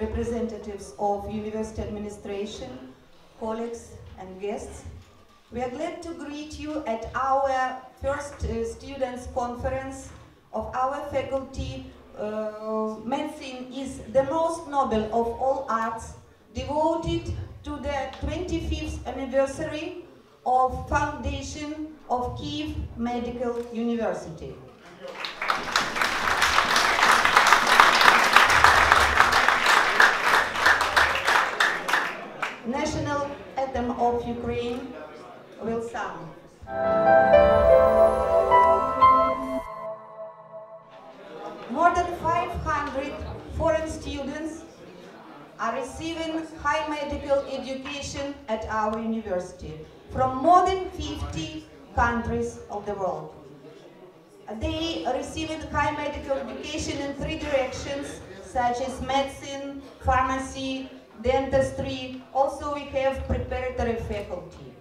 representatives of university administration, colleagues and guests. We are glad to greet you at our first students' conference of our faculty. Medicine is the most noble of all arts, devoted to the 25th anniversary of foundation of Kyiv Medical University. National anthem of Ukraine will sound. More than 500 foreign students are receiving high medical education at our university from more than 50 countries of the world. They are receiving high medical education in 3 directions, such as medicine, pharmacy, dentistry. Also, we have preparatory faculty.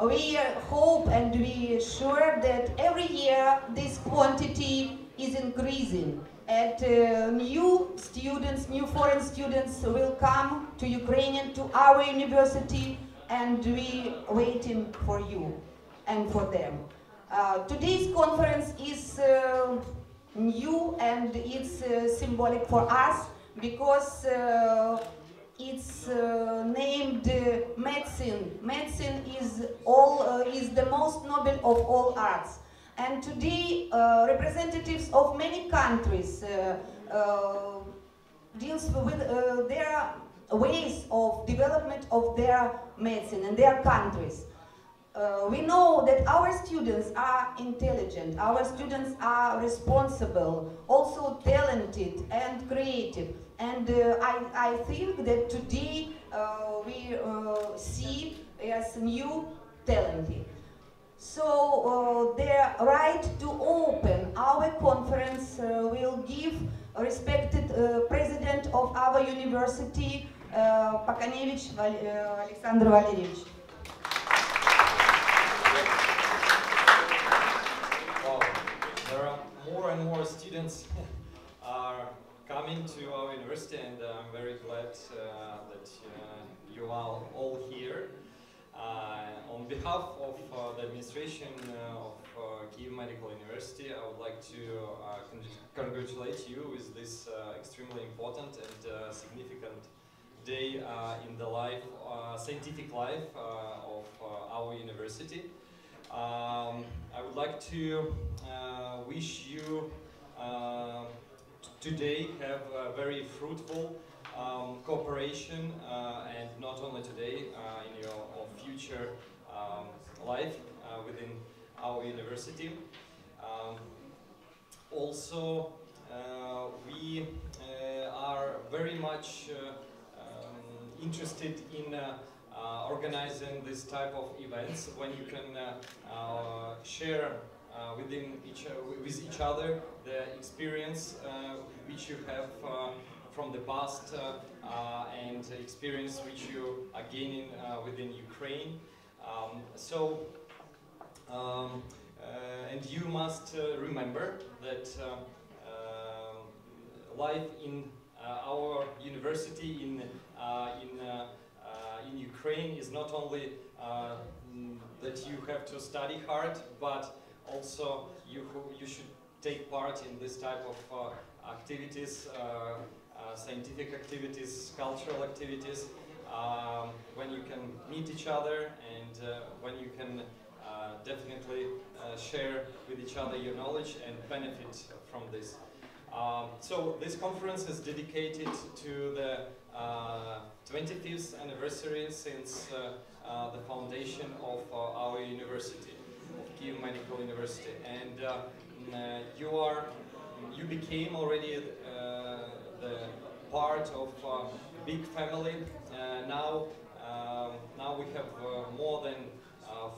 We hope and we are sure that every year this quantity is increasing, and new students, new foreign students will come to Ukraine, to our university, and we waiting for you and for them. Today's conference is new and it's symbolic for us because it's named medicine. Medicine is the most noble of all arts. And today, representatives of many countries deals with their ways of development of their medicine in their countries. We know that our students are intelligent, our students are responsible, also talented and creative. And I think that today we see as new talented. So the right to open our conference will give respected president of our university, Pakanevich Alexander Valeryevich. Wow, there are more and more students are coming to our university, and I'm very glad that you are all here. On behalf of the administration of Kyiv Medical University, I would like to congratulate you with this extremely important and significant day in the life, scientific life of our university. I would like to wish you today have a very fruitful cooperation, and not only today, in your future life within our university. Also, we are very much interested in organizing this type of events when you can share with each other the experience which you have from the past and experience which you are gaining within Ukraine. And you must remember that life in our university in Ukraine is not only that you have to study hard, but also you should take part in this type of activities, scientific activities, cultural activities, when you can meet each other and when you can definitely share with each other your knowledge and benefit from this. So this conference is dedicated to the 25th anniversary since the foundation of our university, of Kyiv Medical University, and you became already the part of a big family. Now we have more than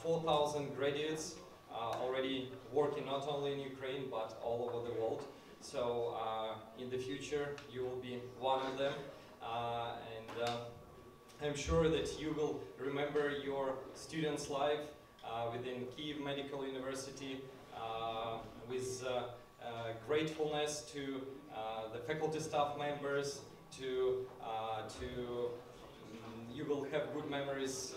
4,000 graduates already working not only in Ukraine but all over the world. So in the future you will be one of them, and I'm sure that you will remember your students' life within Kyiv Medical University with gratefulness to the faculty staff members you will have good memories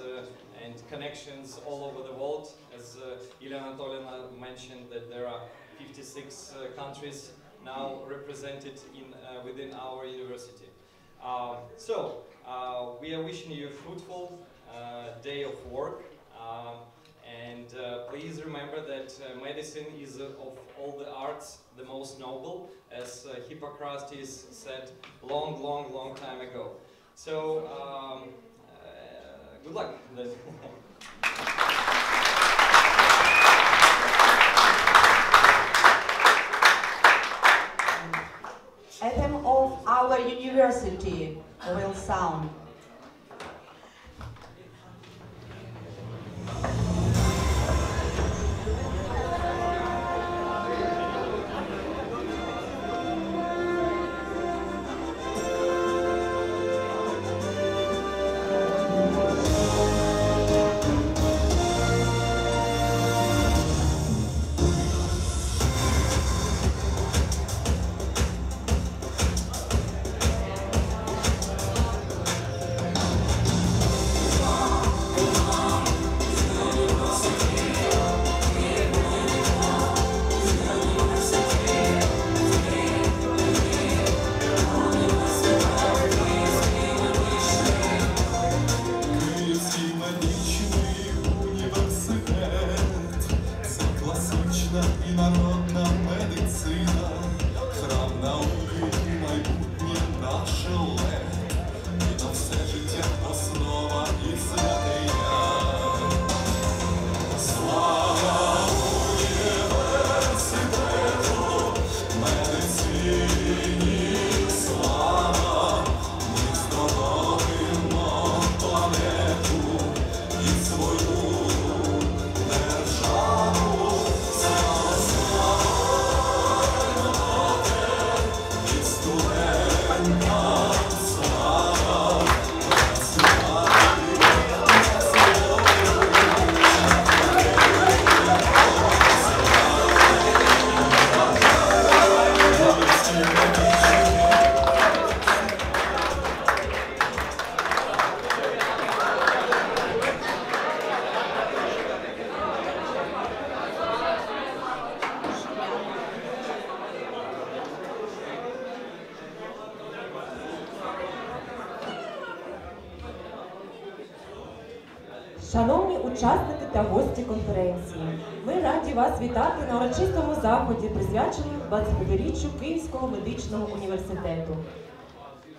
and connections all over the world. As Elena Anatolyevna mentioned, that there are 56 countries now represented within our university. We are wishing you a fruitful day of work, and please remember that medicine is of all the arts the most noble, as Hippocrates said long time ago. So good luck then. Anthem of our university will sound. і народна медицина, храм науки, майбутнє наше лед, і на все життя основа і святиня. Слава університету, медицині, слава, ми здоровимо планету і свою державу. Шановні учасники та гості конференції, ми раді вас вітати на урочистому заході, присвяченому 25-річчю Київського медичного університету.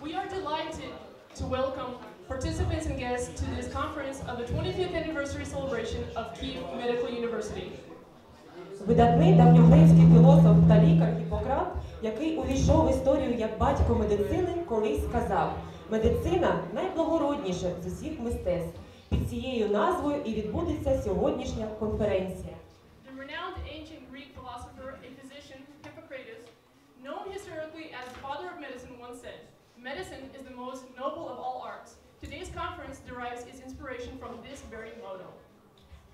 We are delighted to welcome participants and guests to this conference of the 25th anniversary celebration of Kyiv Medical University. Видатний давньогрецький філософ та лікар Гіппократ, який увійшов в історію як батько медицини, колись сказав: «Медицина – найблагородніше з усіх мистецтв». Під цією назвою і відбудеться сьогоднішня конференція. The renowned ancient Greek philosopher and physician Hippocrates, known historically as the father of medicine, once said, "Medicine is the most noble of all arts." Today's conference derives its inspiration from this very motto.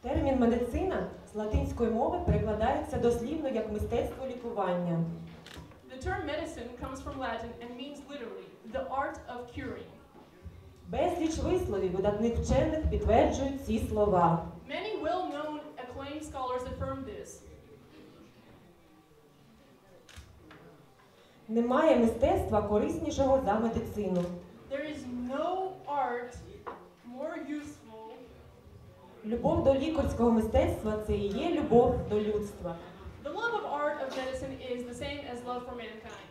Термін «медицина» з латинської мови перекладається дослівно як «мистецтво лікування». The term medicine comes from Latin and means literally the art of curing. Безліч висловів видатних вчених підтверджують ці слова. Many well-known acclaimed scholars affirm this. Немає мистецтва кориснішого за медицину. There is no art more useful. Любов до лікарського мистецтва – це і є любов до людства. The love of art of medicine is the same as love for mankind.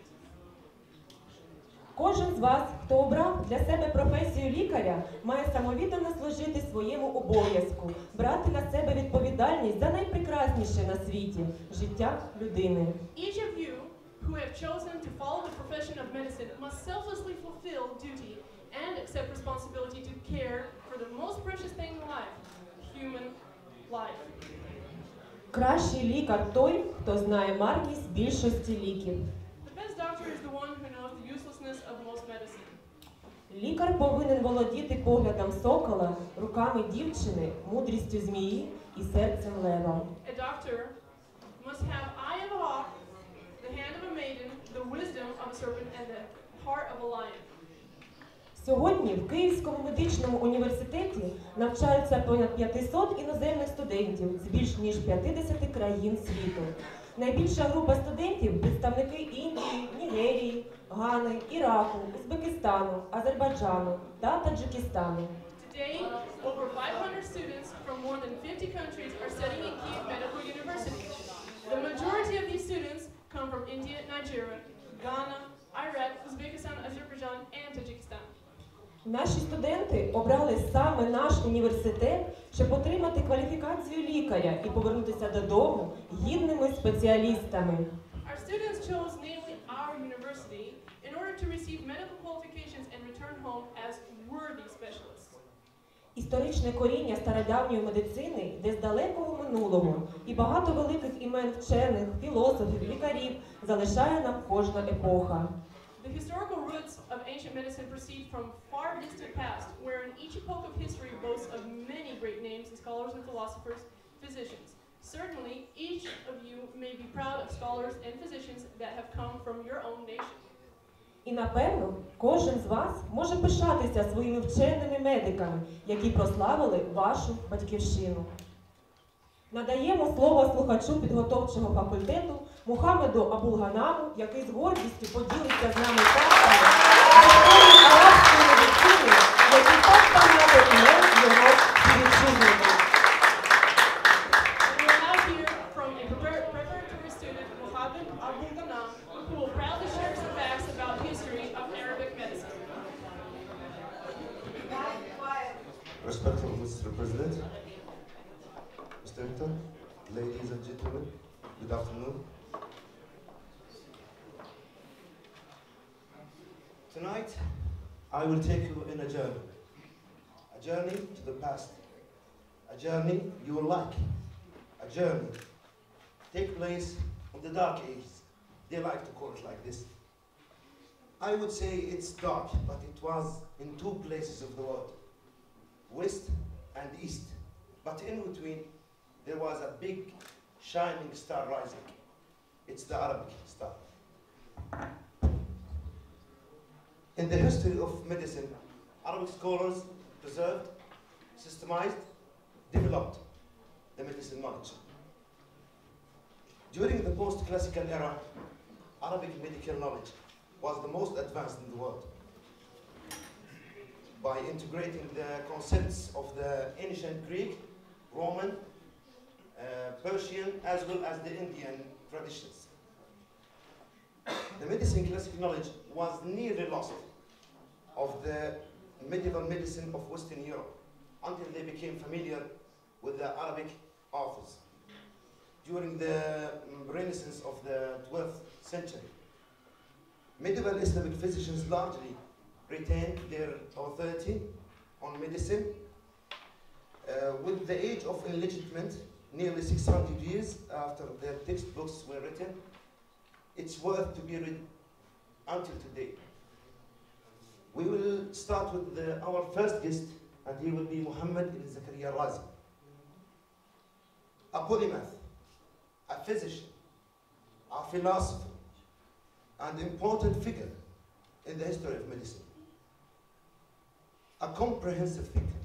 Кожен з вас, хто обрав для себе професію лікаря, має самовіддано служити своєму обов'язку, брати на себе відповідальність за найпрекрасніше на світі – життя людини. Each of you who have chosen to follow the profession of medicine must selflessly fulfill duty and accept responsibility to care for the most precious thing in life, human life. Кращий лікар – той, хто знає марність більшості ліків. The best doctor is the one who knows the uselessness of most medicine. Лікар повинен володіти поглядом сокола, руками дівчини, мудрістю змії і серцем лева. A doctor must have eye of a hawk, the hand of a maiden, the wisdom of a serpent, and the heart of a lion. Сьогодні в Київському медичному університеті навчаються понад 500 іноземних студентів з більш ніж 50 країн світу. Найбільша група студентів – представники Індії, Нігерії, Гани, Іраку, Узбекистану, Азербайджану та Таджикистану. Today, over 500 students from more than 50 countries are studying in Kyiv Medical University. The majority of these students come from India, Nigeria, Ghana, Iraq, Uzbekistan, Azerbaijan, and Tajikistan. Наші студенти обрали саме наш університет, щоб отримати кваліфікацію лікаря і повернутися додому гідними спеціалістами. Our students chose namely our university in order to receive medical qualifications and return home as worthy specialists. Історичне коріння стародавньої медицини йде з далекого минулого, і багато великих імен вчених, філософів, лікарів залишає нам кожна епоха. The historical roots of ancient medicine proceed from far distant past, wherein each epoch of history boasts of many great names and scholars and philosophers, physicians. Certainly, each of you may be proud of scholars and physicians that have come from your own nation. І, напевно, кожен з вас може пишатися своїми вченими медиками, які прославили вашу батьківщину. Надаємо слово слухачу підготовчого факультету Мухаммеду Абулганаму, який з гордістю поділиться з нами фактами історії арабської медицини, які так багато імен його співвітчизників. We will now hear from a preparatory student, Muhammad Abulganam, who will proudly share some facts about history of Arabic medicine. Respectful Mr. President, Mr. Rector, ladies and gentlemen, good afternoon. Tonight, I will take you in a journey to the past, a journey you will like, a journey take place in the dark ages. They like to call it like this. I would say it's dark, but it was in two places of the world, west and east. But in between, there was a big shining star rising. It's the Arabic star. In the history of medicine, Arabic scholars preserved, systemized, developed the medicine knowledge. During the post-classical era, Arabic medical knowledge was the most advanced in the world. By integrating the concepts of the ancient Greek, Roman, Persian, as well as the Indian traditions. The medicine classic knowledge was nearly lost of the medieval medicine of Western Europe until they became familiar with the Arabic authors. During the Renaissance of the 12th century, medieval Islamic physicians largely retained their authority on medicine. With the age of enlightenment, nearly 600 years after their textbooks were written, it's worth to be read until today. We will start with our first guest, and he will be Muhammad ibn Zakaria Razi, a polymath, a physician, a philosopher, and important figure in the history of medicine. A comprehensive thinker.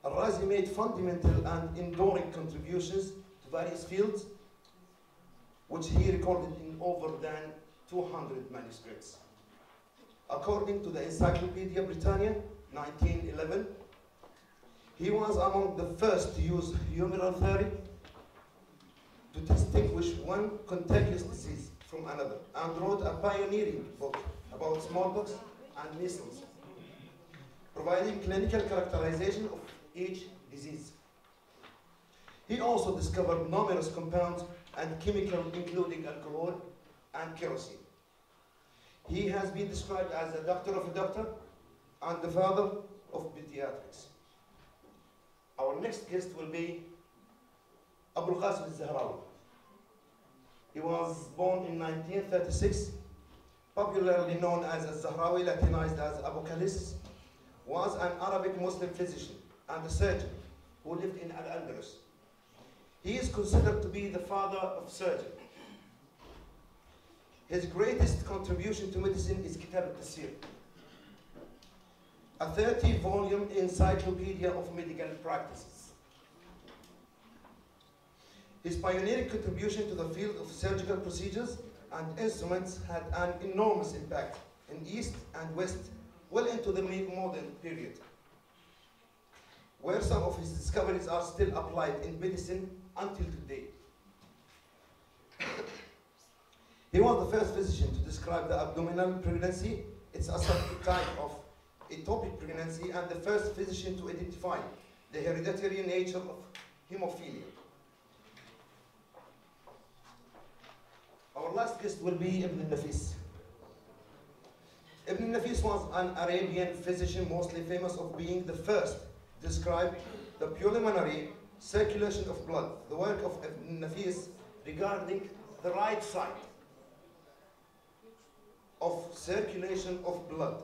Razi made fundamental and enduring contributions to various fields, which he recorded in over than 200 manuscripts. According to the Encyclopedia Britannia, 1911, he was among the first to use humoral theory to distinguish one contagious disease from another, and wrote a pioneering book about smallpox and measles, providing clinical characterization of each disease. He also discovered numerous compounds and chemicals, including alcohol and kerosene. He has been described as a doctor of a doctor and the father of pediatrics. Our next guest will be Abul Qasim al-Zahrawi. He was born in 1936, popularly known as al-Zahrawi, Latinized as Abu Khalis, was an Arabic Muslim physician and a surgeon who lived in Al-Andalus. He is considered to be the father of surgery. His greatest contribution to medicine is Kitab al-Tasir, a 30-volume encyclopedia of medical practices. His pioneering contribution to the field of surgical procedures and instruments had an enormous impact in East and West well into the modern period, where some of his discoveries are still applied in medicine until today. He was the first physician to describe the abdominal pregnancy. It's a subtype of ectopic pregnancy, and the first physician to identify the hereditary nature of hemophilia. Our last guest will be Ibn Nafis. Ibn Nafis was an Arabian physician mostly famous of being the first to describe the pulmonary circulation of blood. The work of Ibn Nafis regarding the right side of circulation of blood,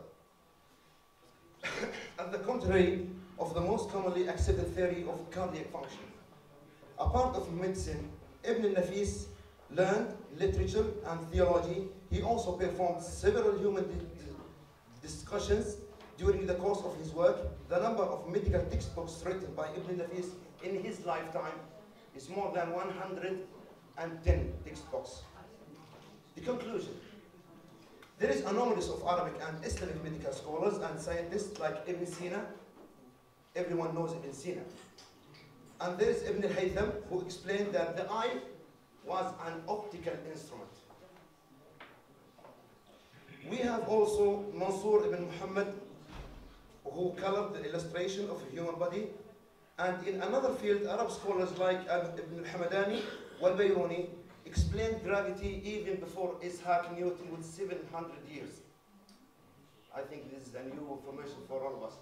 and the contrary of the most commonly accepted theory of cardiac function. A part of medicine, Ibn Nafis learned literature and theology. He also performed several human discussions during the course of his work. The number of medical textbooks written by Ibn Nafis in his lifetime is more than 110 textbooks. The conclusion: there is a numerous of Arabic and Islamic medical scholars and scientists like Ibn Sina. Everyone knows Ibn Sina. And there is Ibn al-Haytham, who explained that the eye was an optical instrument. We have also Mansour ibn Muhammad, who colored the illustration of a human body. And in another field, Arab scholars like Ibn al-Hamadani wal Bayruni explained gravity even before Isaac Newton with 700 years. I think this is a new information for all of us.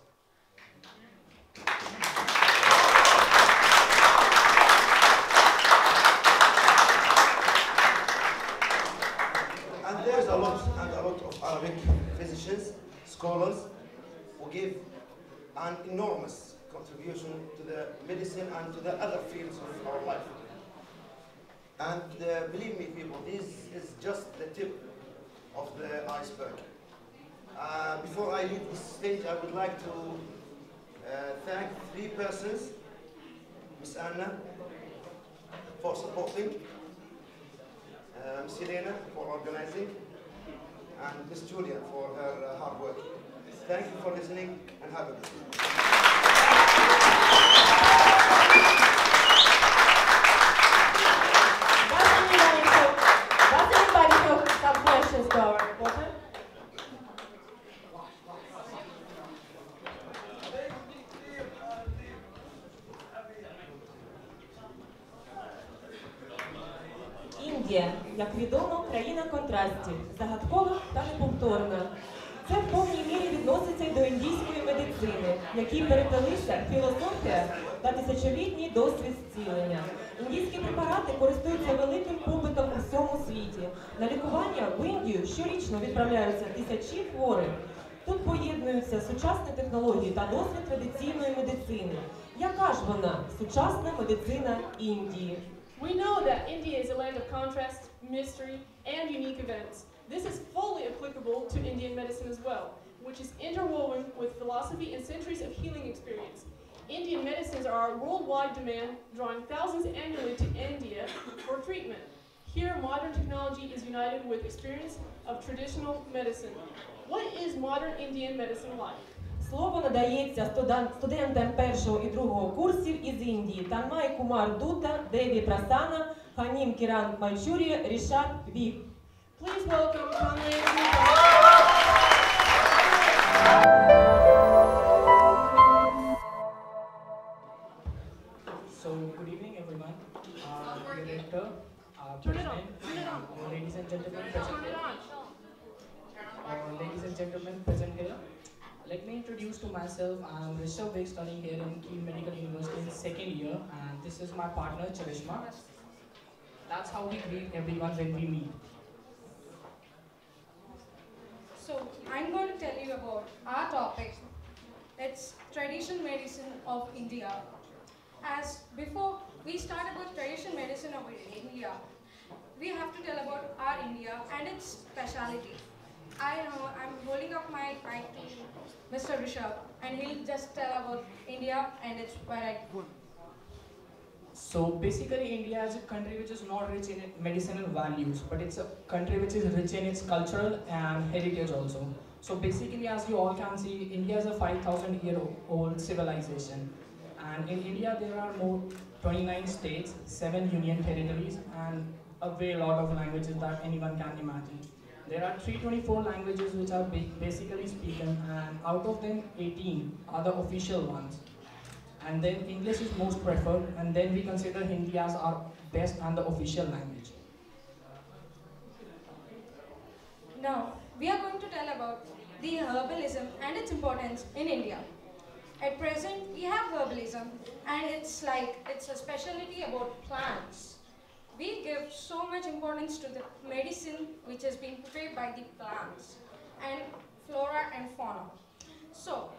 And there's a lot of Arabic physicians, scholars, who give an enormous contribution to the medicine and to the other fields of our life. And believe me, people, this is just the tip of the iceberg. Before I leave this stage, I would like to thank 3 persons: Miss Anna for supporting, Miss Helena for organizing, and Miss Julia for her hard work. Thank you for listening, and have a good day. Does anybody have some questions to our reporter? Індія, як відомо, країна контрастів, загадкова та неповторна. Це в повній мірі відноситься й до індійської медицини, в якій переплелися філософія та тисячолітній досвід зцілення. Індійські препарати користуються великим попитом у всьому світі. На лікування в Індію щорічно відправляються тисячі хворих. Тут поєднуються сучасні технології та досвід традиційної медицини. Яка ж вона, сучасна медицина Індії? We know that India is a land of contrast, mystery, and unique events. This is fully applicable to Indian medicine as well, which is interwoven with philosophy and centuries of healing experience. Indian medicines are a worldwide demand, drawing thousands annually to India for treatment. Here, modern technology is united with experience of traditional medicine. What is modern Indian medicine like? Слово надається студентам 1-го і 2-го курсів із Індії: Танмай Кумар Дута, Деві Прасана, Ханім Кіран Майчурі, Рішат Вік. Please welcome Tanmay. So, good evening, everyone. Dear rector, Turn it on. president, ladies and gentlemen present Turn it here. on. Ladies and gentlemen present here. Let me introduce to myself. I'm Rishabh Beg, studying here in Kyiv Medical University in 2nd year, and this is my partner Charishma. That's how we greet everyone when we meet. So I'm going to tell you about our topic. It's traditional medicine of India. As before we start about traditional medicine of India, we have to tell about our India and its speciality. I know I'm holding up my mic to Mr. Rishabh, and he'll just tell about India and its variety. So basically, India is a country which is not rich in medicinal values, but it's a country which is rich in its cultural and heritage also. So basically, as you all can see, India is a 5,000-year-old civilization. And in India, there are more 29 states, 7 union territories, and a way lot of languages that anyone can imagine. There are 324 languages which are basically spoken, and out of them, 18 are the official ones. And then English is most preferred, and then we consider Hindi as our best and the official language. Now, we are going to tell about the herbalism and its importance in India. At present, we have herbalism, and it's a specialty about plants. We give so much importance to the medicine which has been prepared by the plants and flora and fauna. So,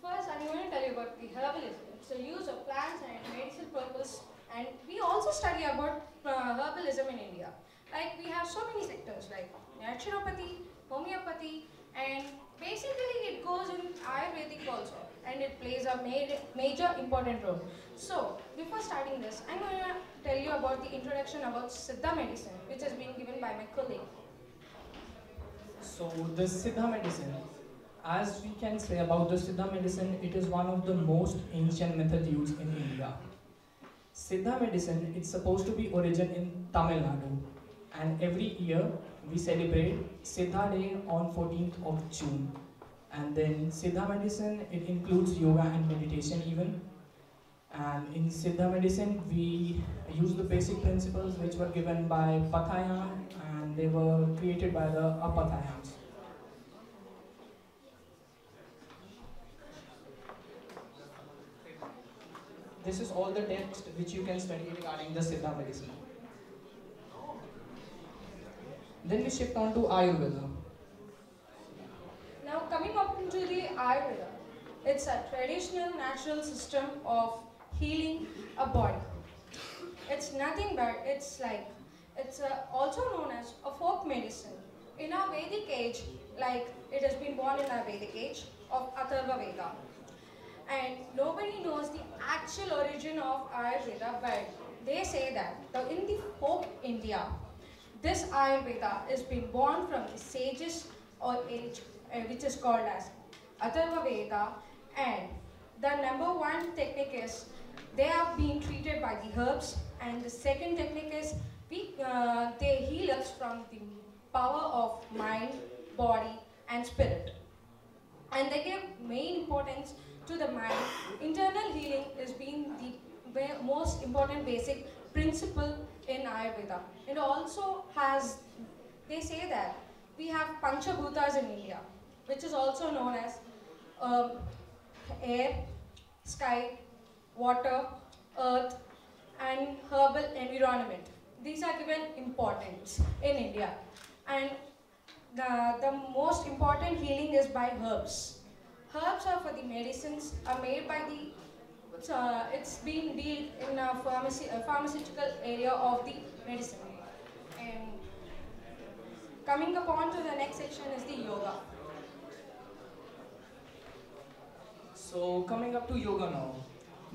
first I'm going to tell you about the herbalism. It's the use of plants and medicinal purpose, and we also study about herbalism in India. Like, we have so many sectors like naturopathy, homeopathy, and basically it goes in Ayurvedic also, and it plays a major important role. So, before starting this, I'm going to tell you about the introduction about Siddha medicine, which has been given by my colleague. So the Siddha medicine, as we can say about the Siddha medicine, it is one of the most ancient methods used in India. Siddha medicine, it's supposed to be origin in Tamil Nadu, and every year we celebrate Siddha Day on 14th of June. And then Siddha medicine, it includes yoga and meditation even. And in Siddha medicine, we use the basic principles which were given by Pathayam, and they were created by the Apathayams. This is all the text which you can study regarding the Siddha medicine. Then we shift on to Ayurveda. Now, coming up into the Ayurveda, it's a traditional natural system of healing a body. It's nothing but it's also known as a folk medicine. In our Vedic age, like it has been born in our Vedic age of Atharva Veda. And nobody knows the actual origin of Ayurveda, but they say that in the folk India, this Ayurveda has been born from the sages or age, which is called as Atharva Veda, and the number one technique is they are being treated by the herbs, and the second technique is they heal us from the power of mind, body, and spirit. And they give main importance to the mind. Internal healing is being the most important basic principle in Ayurveda. It also has, they say that we have Panchabhutas in India, which is also known as air, sky, water, earth, and herbal environment. These are given importance in India. And the most important healing is by herbs. Herbs are for the medicines, are made by the, it's been dealt in a pharmaceutical area of the medicine. And coming upon to the next section is the yoga. So coming up to yoga now.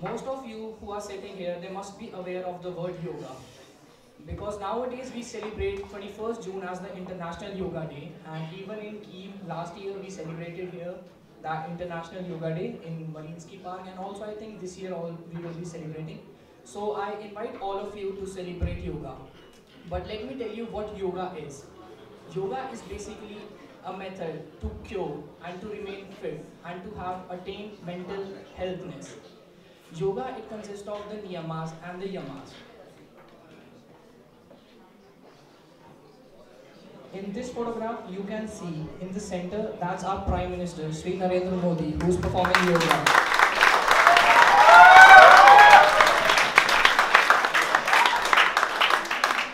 Most of you who are sitting here, they must be aware of the word yoga. Because nowadays we celebrate 21st June as the International Yoga Day, and even in Kyiv last year we celebrated here that International Yoga Day in Borispільська Park, and also I think this year we will be celebrating. So I invite all of you to celebrate yoga. But let me tell you what yoga is. Yoga is basically a method to cure and to remain fit and to have attained mental healthness. Yoga, it consists of the niyamas and the yamas. In this photograph, you can see in the center, that's our Prime Minister, Shri Narendra Modi, who's performing yoga.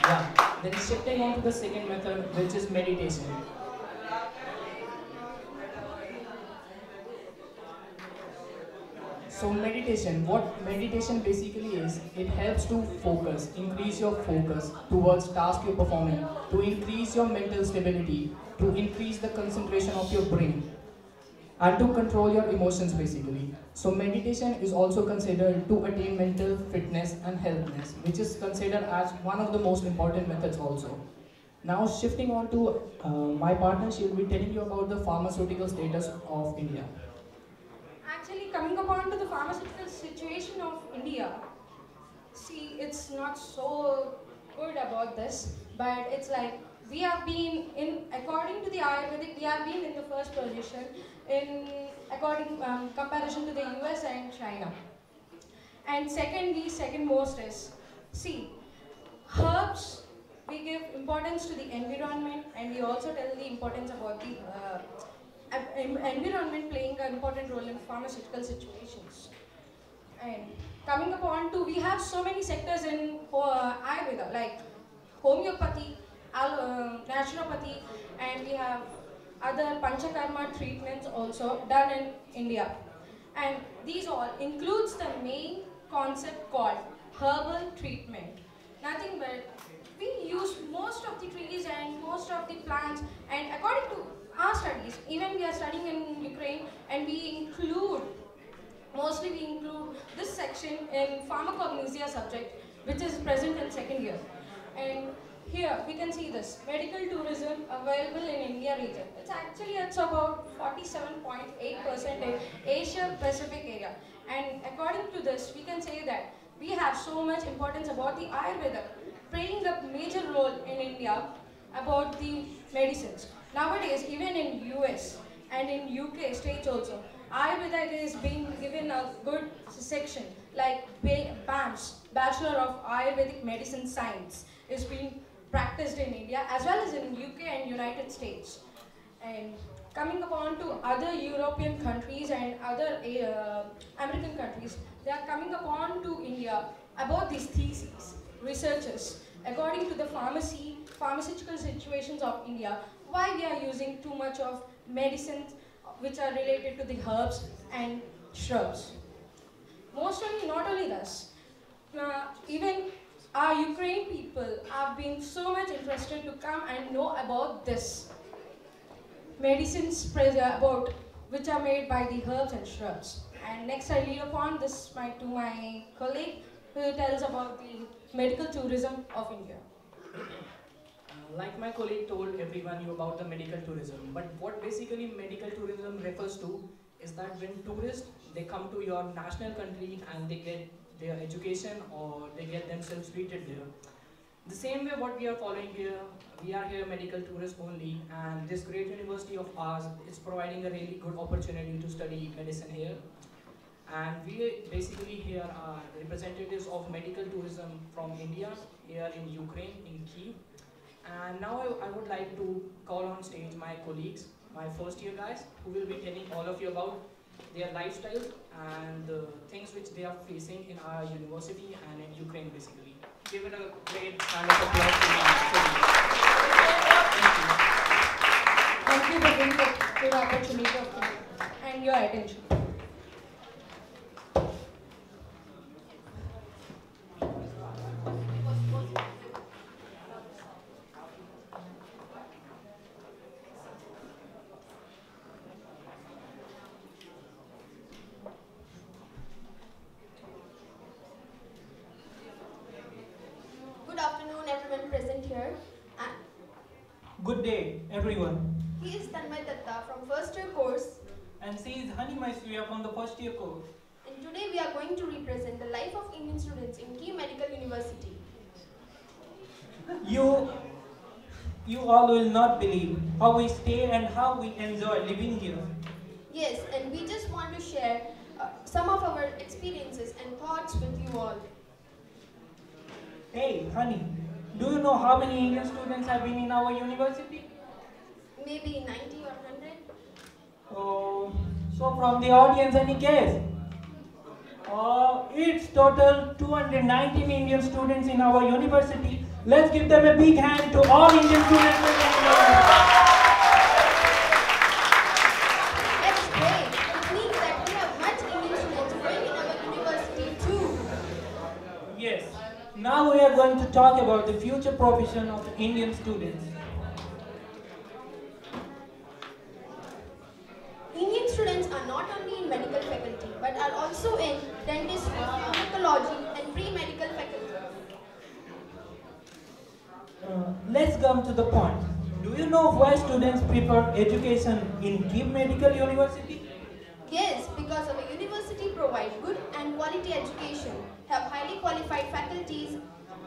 Yeah. Then shifting on to the second method, which is meditation. So meditation, what meditation basically is, it helps to focus, increase your focus towards task you're performing, to increase your mental stability, to increase the concentration of your brain, and to control your emotions basically. So meditation is also considered to attain mental fitness and healthness, which is considered as one of the most important methods also. Now shifting on to my partner, she will be telling you about the pharmaceutical status of India. Actually, coming upon to the pharmaceutical situation of India, see, it's not so good about this, but it's like we have been in, according to the Ayurvedic, we have been in the first position in comparison to the US and China. And secondly, second most is, see, herbs, we give importance to the environment, and we also tell the importance about the environment playing an important role in pharmaceutical situations. And coming upon to, we have so many sectors in Ayurveda, like homeopathy, naturopathy, and we have other panchakarma treatments also done in India. And these all includes the main concept called herbal treatment. Nothing but we use most of the trees and most of the plants, and according to our studies, even we are studying in Ukraine, and mostly we include this section in pharmacognosia subject, which is present in second year. And here we can see this medical tourism available in India region. It's about 47.8% in Asia Pacific area. And according to this, we can say that we have so much importance about the Ayurveda, playing a major role in India about the medicines. Nowadays, even in US and in UK states also, Ayurveda is being given a good section, like BAMS, Bachelor of Ayurvedic Medicine Science, is being practiced in India as well as in UK and United States. And coming upon to other European countries and other American countries, they are coming upon to India about these theses, researchers, according to the pharmaceutical situations of India, why we are using too much of medicines which are related to the herbs and shrubs. Mostly, not only this, even our Ukraine people have been so much interested to come and know about this medicines about which are made by the herbs and shrubs. And next I lead upon this to my colleague, who tells about the medical tourism of India. Like my colleague told everyone you about the medical tourism, but what basically medical tourism refers to is that when tourists, they come to your national country and they get their education or they get themselves treated there. The same way what we are following here, we are here medical tourists only, and this great university of ours is providing a really good opportunity to study medicine here. And we basically here are representatives of medical tourism from India, here in Ukraine, in Kyiv. And now I would like to call on stage my colleagues, my first year guys, who will be telling all of you about their lifestyles and the things which they are facing in our university and in Ukraine basically. Give it a great round of applause to my colleagues. Thank you for giving the opportunity and your attention. Good day, everyone. He is Tanmay Datta from first year course. And she is Hani Maisriya from the first year course. And today we are going to represent the life of Indian students in Kyiv Medical University. You all will not believe how we stay and how we enjoy living here. Yes, and we just want to share some of our experiences and thoughts with you all. Hey, Hani. Do you know how many Indian students have been in our university? Maybe 90 or 100. Oh, so from the audience, any guess? It's total 219 Indian students in our university. Let's give them a big hand to all Indian students. That's great. It means that we have much Indian students growing in our Now we are going to talk about the future profession of Indian students. Indian students are not only in medical faculty but are also in dentistry, gynecology and pre-medical faculty. Let's come to the point. Do you know why students prefer education in Kyiv Medical University? Yes, because our university provides good and quality education, have highly qualified faculties,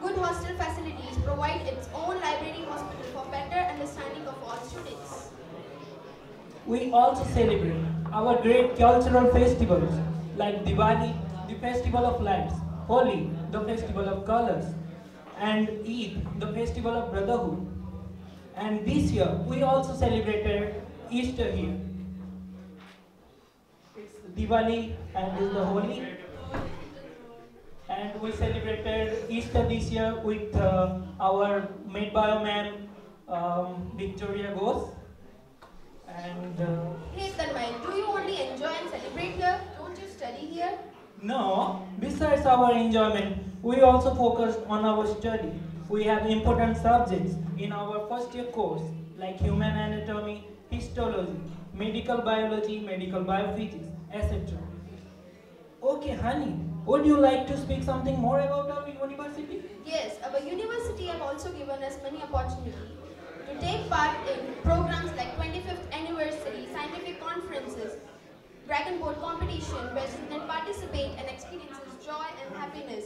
good hostel facilities, provide its own library hospital for better understanding of all students. We also celebrate our great cultural festivals like Diwali, the festival of lights, Holi, the festival of colors, and Eid, the festival of brotherhood. And this year, we also celebrated Easter here. It's Diwali and it's the Holi. And we celebrated Easter this year with our Med Bio ma'am, Victoria Ghosh. And Hey Tanmay, do you only enjoy and celebrate here? Don't you study here? no, besides our enjoyment, we also focused on our study. We have important subjects in our first year course like human anatomy, histology, medical biology, medical biophysics, etc. Okay, honey, would you like to speak something more about our university? Yes, our university have also given us many opportunities to take part in programs like 25th anniversary, scientific conferences, dragon boat competition where students participate and experiences joy and happiness.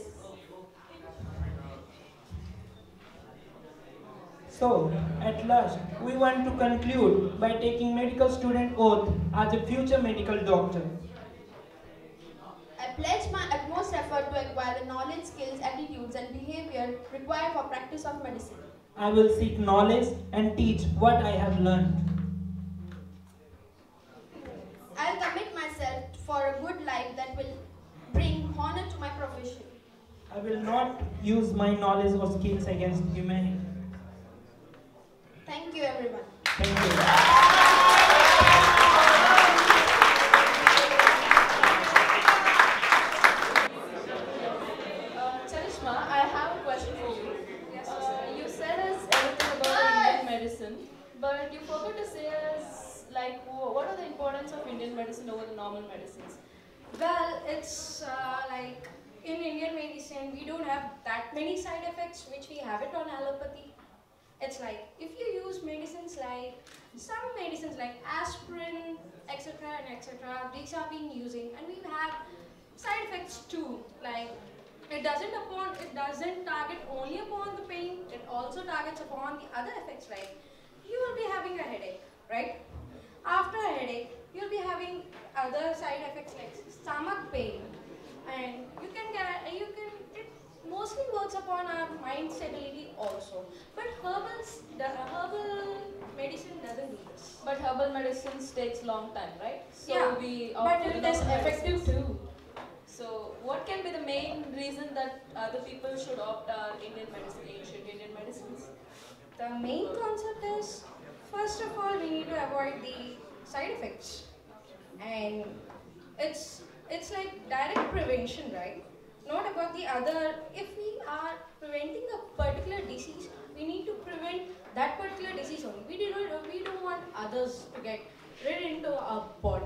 So, at last, we want to conclude by taking medical student oath as a future medical doctor. I pledge my utmost effort to acquire the knowledge, skills, attitudes and behavior required for practice of medicine. I will seek knowledge and teach what I have learned. I'll commit myself for a good life that will bring honor to my profession. I will not use my knowledge or skills against humanity. Thank you everyone. Thank you. Charishma, I have a question for you. You said us everything about Indian medicine, but you forgot to say us like what are the importance of Indian medicine over the normal medicines? Well, it's like in Indian medicine, we don't have that many side effects which we have it on allopathy. It's like if you use medicines like some medicines like aspirin, etc. and etc. These are being using, and we have side effects too. Like it doesn't target only upon the pain. It also targets upon the other effects. Like you will be having a headache, right? After a headache, you'll be having other side effects like stomach pain, and it mostly works upon our mind stability also. But herbal medicine doesn't do this. But herbal medicines takes long time, right? So Yeah, but it is effective too. So what can be the main reason that other people should opt Indian medicine, ancient Indian medicines? The main concept is, first of all, we need to avoid the side effects. And it's like direct prevention, right? Not about the other. If we are preventing a particular disease, we need to prevent that particular disease only. We don't want others to get rid into our body.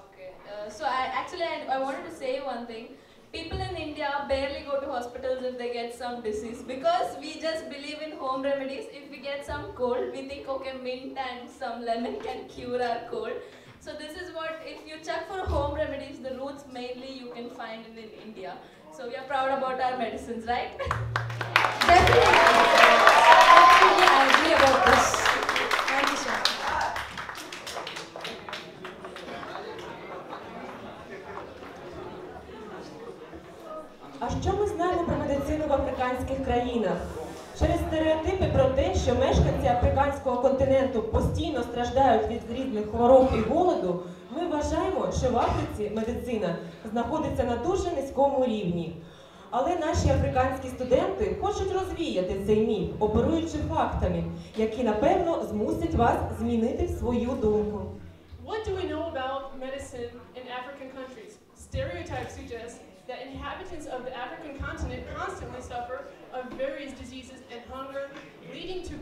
Okay. So I wanted to say one thing. People in India barely go to hospitals if they get some disease because we just believe in home remedies. If we get some cold, we think okay, mint and some lemon can cure our cold. So this is what, if you check for home remedies, the roots mainly you can find in India. So we are proud about our medicines, right? Definitely, I agree about this. Thank you, sir. А що ми знаємо про медицину в африканських країнах? Через стереотипи про те, що мешканці африканського континенту постійно страждають від різних хвороб і голоду, ми вважаємо, що в Африці медицина знаходиться на дуже низькому рівні. Але наші африканські студенти хочуть розвіяти цей міф, оперуючи фактами, які, напевно, змусять вас змінити свою думку. What do we know about medicine in African countries? Stereotypes suggest that inhabitants inhabitants of the African continent constantly suffer of various diseases and hunger, leading to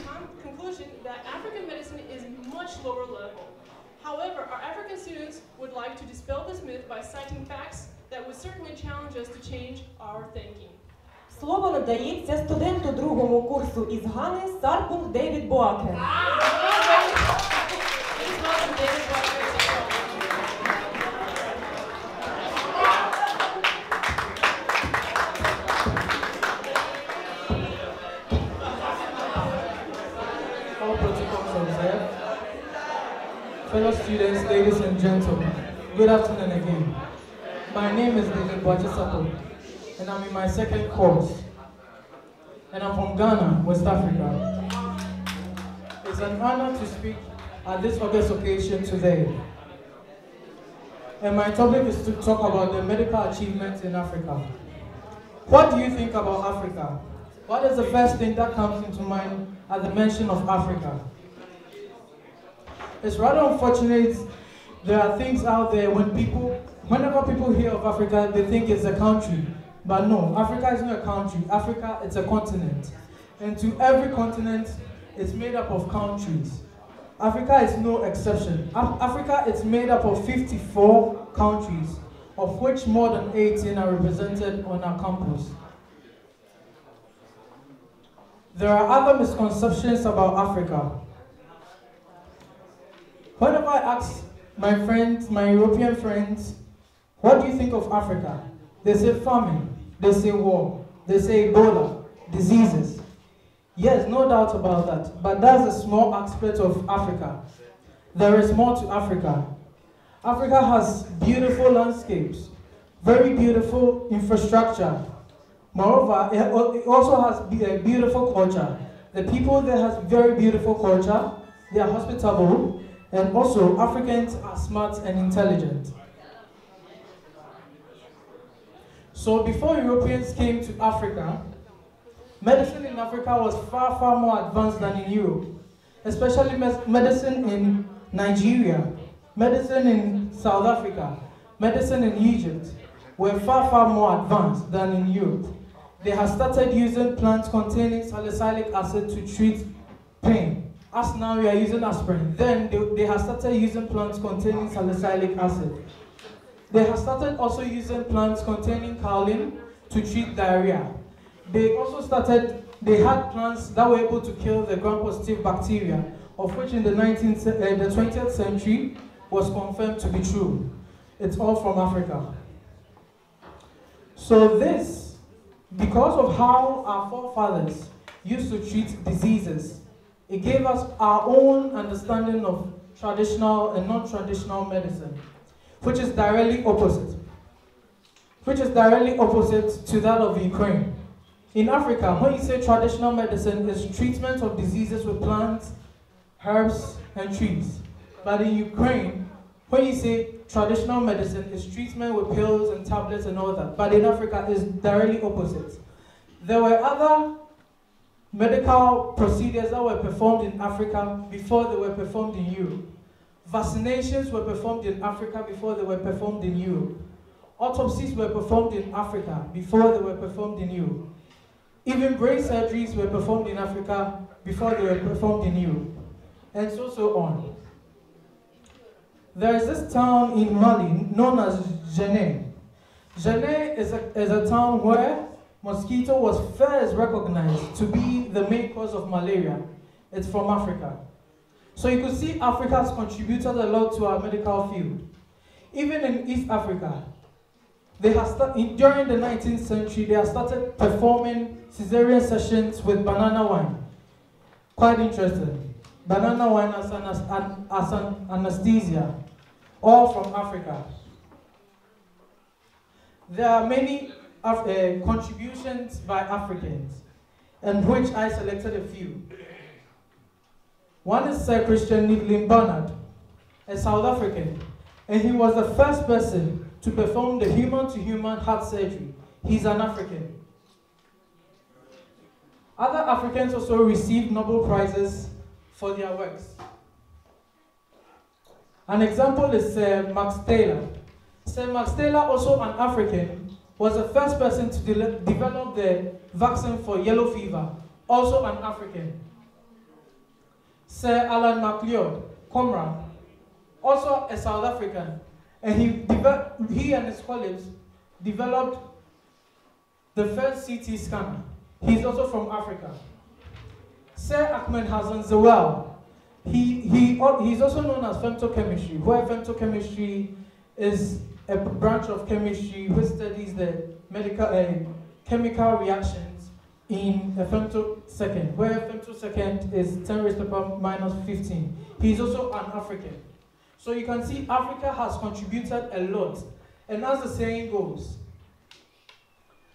conclusion that African medicine is much lower level. However, our African students would like to dispel this myth by citing facts that would certainly challenge us to change our thinking. Слово надається студенту другому курсу із Гани Сарпунг Девід Боаке. Please welcome David Walker. All protocols observed. Fellow students, ladies and gentlemen, good afternoon again. My name is David Boachesapo, and I'm in my second course. And I'm from Ghana, West Africa. It's an honor to speak at this august occasion today. And my topic is to talk about the medical achievements in Africa. What do you think about Africa? What is the first thing that comes into mind at the mention of Africa? It's rather unfortunate there are things out there whenever people hear of Africa, they think it's a country. But no, Africa is not a country. Africa, it's a continent. And to every continent, it's made up of countries. Africa is no exception. Africa is made up of 54 countries, of which more than 18 are represented on our campus. There are other misconceptions about Africa. Whenever I ask my friends, my European friends, what do you think of Africa? They say famine, they say war, they say Ebola, diseases. Yes, no doubt about that, but that's a small aspect of Africa. There is more to Africa. Africa has beautiful landscapes, very beautiful infrastructure. Moreover, it also has a beautiful culture. The people there have very beautiful culture, they are hospitable, and also Africans are smart and intelligent. So before Europeans came to Africa, medicine in Africa was far, far more advanced than in Europe, especially medicine in Nigeria, medicine in South Africa, medicine in Egypt were far, far more advanced than in Europe. They have started using plants containing salicylic acid to treat pain. As now we are using aspirin. Then they have started using plants containing salicylic acid. They have started also using plants containing kaolin to treat diarrhea. They had plants that were able to kill the gram-positive bacteria, of which in the 20th century was confirmed to be true. It's all from Africa. So this, because of how our forefathers used to treat diseases, it gave us our own understanding of traditional and non-traditional medicine, which is directly opposite to that of Ukraine. In Africa, when you say traditional medicine, it's treatment of diseases with plants, herbs, and trees. But in Ukraine, when you say traditional medicine, it's treatment with pills and tablets and all that. But in Africa, it's directly opposite. There were other medical procedures that were performed in Africa before they were performed in Europe. Vaccinations were performed in Africa before they were performed in Europe. Autopsies were performed in Africa before they were performed in Europe. Even brain surgeries were performed in Africa before they were performed in Europe. And so on. There is this town in Mali known as Genet. Genet is a town where mosquito was first recognized to be the main cause of malaria. It's from Africa. So you could see Africa has contributed a lot to our medical field. Even in East Africa, during the 19th century, they have started performing cesarean sessions with banana wine. Quite interesting. Banana wine as an anesthesia, all from Africa. There are many contributions by Africans, and which I selected a few. One is Sir Christian Nidlin Barnard, a South African, and he was the first person to perform the human-to-human heart surgery. He's an African. Other Africans also received Nobel Prizes for their works. An example is Sir Max Taylor. Sir Max Taylor, also an African, was the first person to develop the vaccine for yellow fever, also an African. Sir Alan MacLeod, Comrade, also a South African, and he and his colleagues developed the first CT scanner. He's also from Africa. Sir Ahmed Hassan Zawel, he's also known as femtochemistry, where femtochemistry is a branch of chemistry which studies the chemical reactions in a femtosecond, where femtosecond is 10 raised to the power minus 15. He's also an African. So you can see Africa has contributed a lot. And as the saying goes,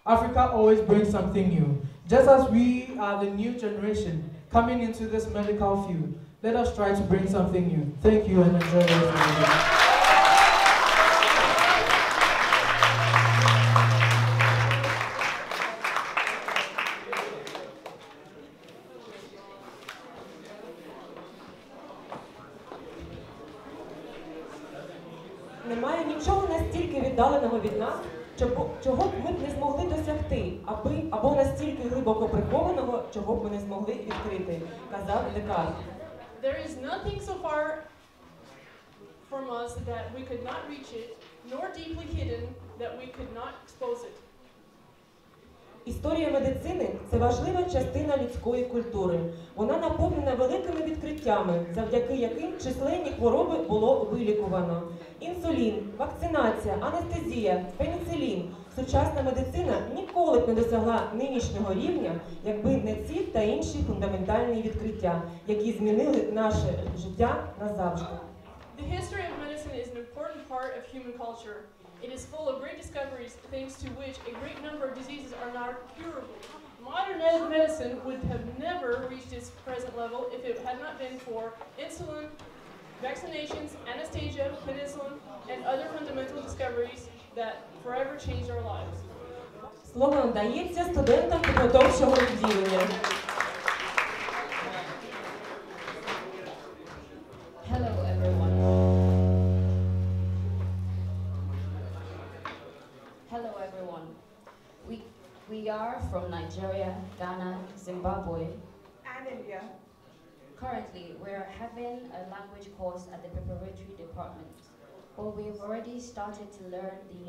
Africa always brings something new. Just as we are the new generation coming into this medical field, let us try to bring something new. Thank you and enjoy the rest of the day. Немає нічого настільки віддаленого від нас, чого б ми б не змогли досягти, або настільки глибоко прихованого, чого б ми не змогли відкрити, казав Декарт. There is nothing so far from us that we could not reach it, nor deeply hidden that we could not expose it. Історія медицини – це важлива частина людської культури. Вона наповнена великими відкриттями, завдяки яким численні хвороби було вилікувано. Інсулін, вакцинація, анестезія, пеніцилін. Сучасна медицина ніколи б не досягла нинішнього рівня, якби не ці та інші фундаментальні відкриття, які змінили наше життя назавжди. The history of medicine is an important part of human culture. It is full of great discoveries, thanks to which a great number of diseases are now curable. Modern medicine would have never reached its present level if it had not been for insulin, vaccinations, anesthesia, penicillin, and other fundamental discoveries that forever changed our lives. Слово надається студентам підготовчого відділення. Hello everyone. Hello everyone. We are from Nigeria, Ghana, Zimbabwe, And India. Currently, we're having a language course at the preparatory department. But we've already started to learn the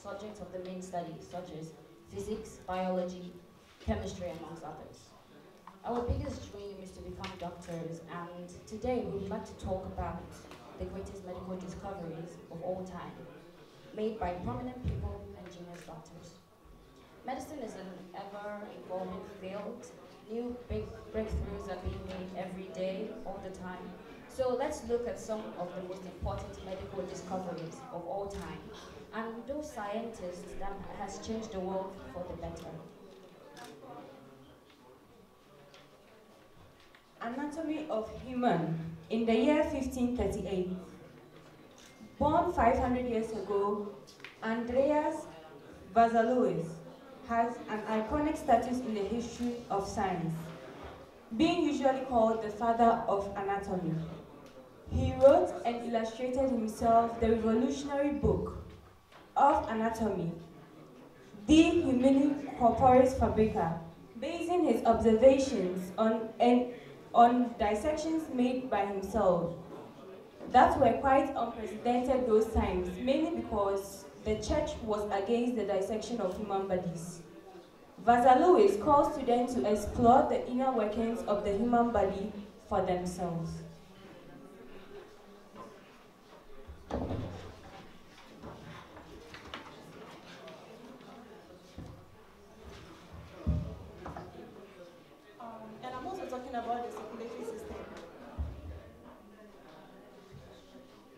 subjects of the main studies, such as physics, biology, chemistry, amongst others. Our biggest dream is to become doctors, and today we would like to talk about the greatest medical discoveries of all time, made by prominent people and genius doctors. Medicine is an ever-evolving field. New big breakthroughs are being made every day, all the time. So let's look at some of the most important medical discoveries of all time, and those scientists that has changed the world for the better. Anatomy of human in the year 1538. Born 500 years ago, Andreas Vesalius has an iconic status in the history of science, being usually called the father of anatomy. He wrote and illustrated himself the revolutionary book of anatomy, De Humani Corporis Fabrica, basing his observations on dissections made by himself that were quite unprecedented those times, mainly because the church was against the dissection of human bodies. Vesalius called students to explore the inner workings of the human body for themselves. And I'm also talking about the circulatory system.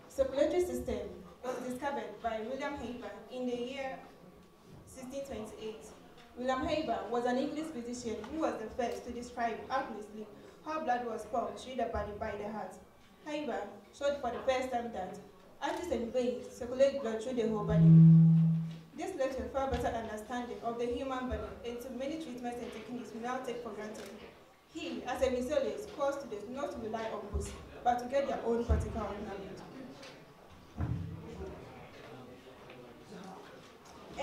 Circulatory system was discovered by William Haber in the year 1628. William Haber was an English physician who was the first to describe accurately how blood was pumped through the body by the heart. Haber showed for the first time that arteries and veins circulate blood through the whole body. This led to a far better understanding of the human body and to many treatments and techniques we now take for granted. He, as a Vesalius, calls students not to rely on books, but to get their own practical knowledge.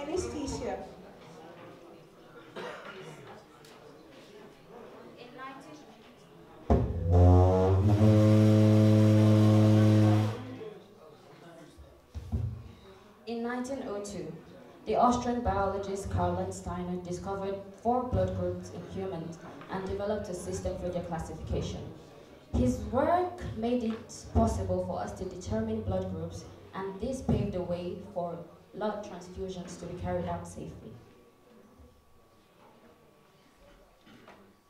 anesthesia? In 1902, the Austrian biologist Karl Steiner discovered 4 blood groups in humans and developed a system for their classification. His work made it possible for us to determine blood groups, and this paved the way for blood transfusions to be carried out safely.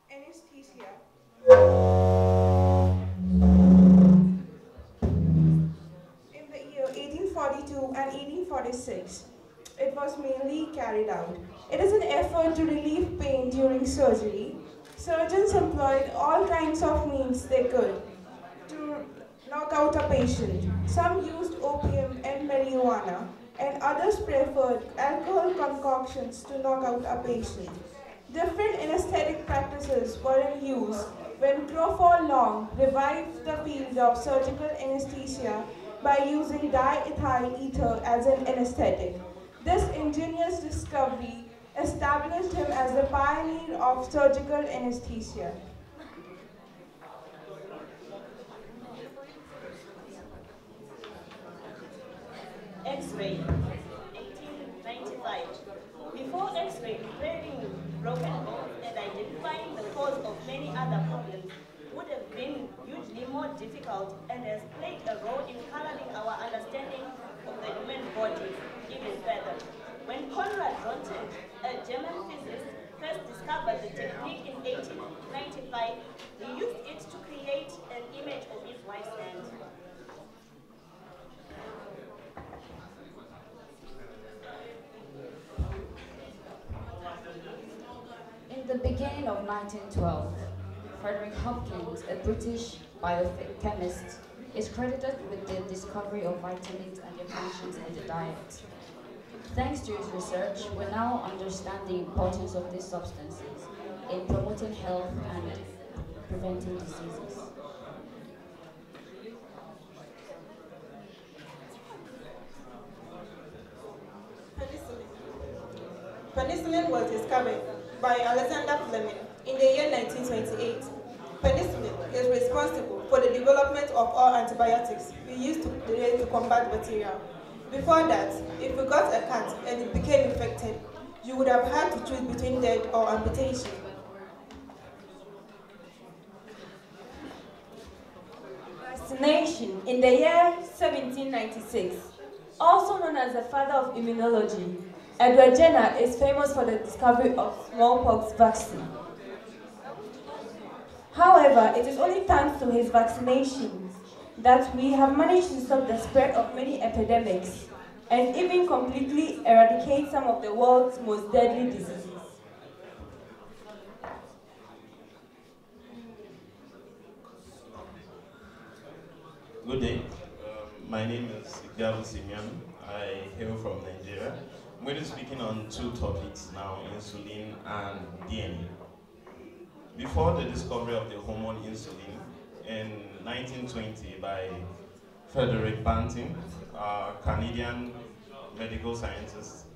Anesthesia. In the year 1842 and 1846, it was mainly carried out. It is an effort to relieve pain during surgery. Surgeons employed all kinds of means they could to knock out a patient. Some used opium and marijuana, and others preferred alcohol concoctions to knock out a patient. Different anesthetic practices were in use when Crawford Long revived the field of surgical anesthesia by using diethyl ether as an anesthetic. This ingenious discovery established him as the pioneer of surgical anesthesia. X-ray, 1895. Before X-ray, repairing broken bones and identifying the cause of many other problems would have been hugely more difficult and has played a role in coloring our understanding of the human body even further. When Konrad Röntgen, a German physicist, first discovered the technique in 1895, he used it to create an image of his wife's hand. In the beginning of 1912, Frederick Hopkins, a British biochemist, is credited with the discovery of vitamins and their functions in the diet. Thanks to his research, we now understand the importance of these substances in promoting health and preventing diseases. Penicillin was discovered by Alexander Fleming in the year 1928. Penicillin is responsible for the development of all antibiotics we use today to combat bacteria. Before that, if you got a cat and it became infected, you would have had to choose between death or amputation. Vaccination in the year 1796, also known as the father of immunology, Edward Jenner is famous for the discovery of smallpox vaccine. However, it is only thanks to his vaccinations that we have managed to stop the spread of many epidemics and even completely eradicate some of the world's most deadly diseases. Good day. My name is Gabu Simeon. I hail from Nigeria. I'm going to be speaking on 2 topics now, insulin and DNA. Before the discovery of the hormone insulin in 1920 by Frederick Banting, a Canadian medical scientist,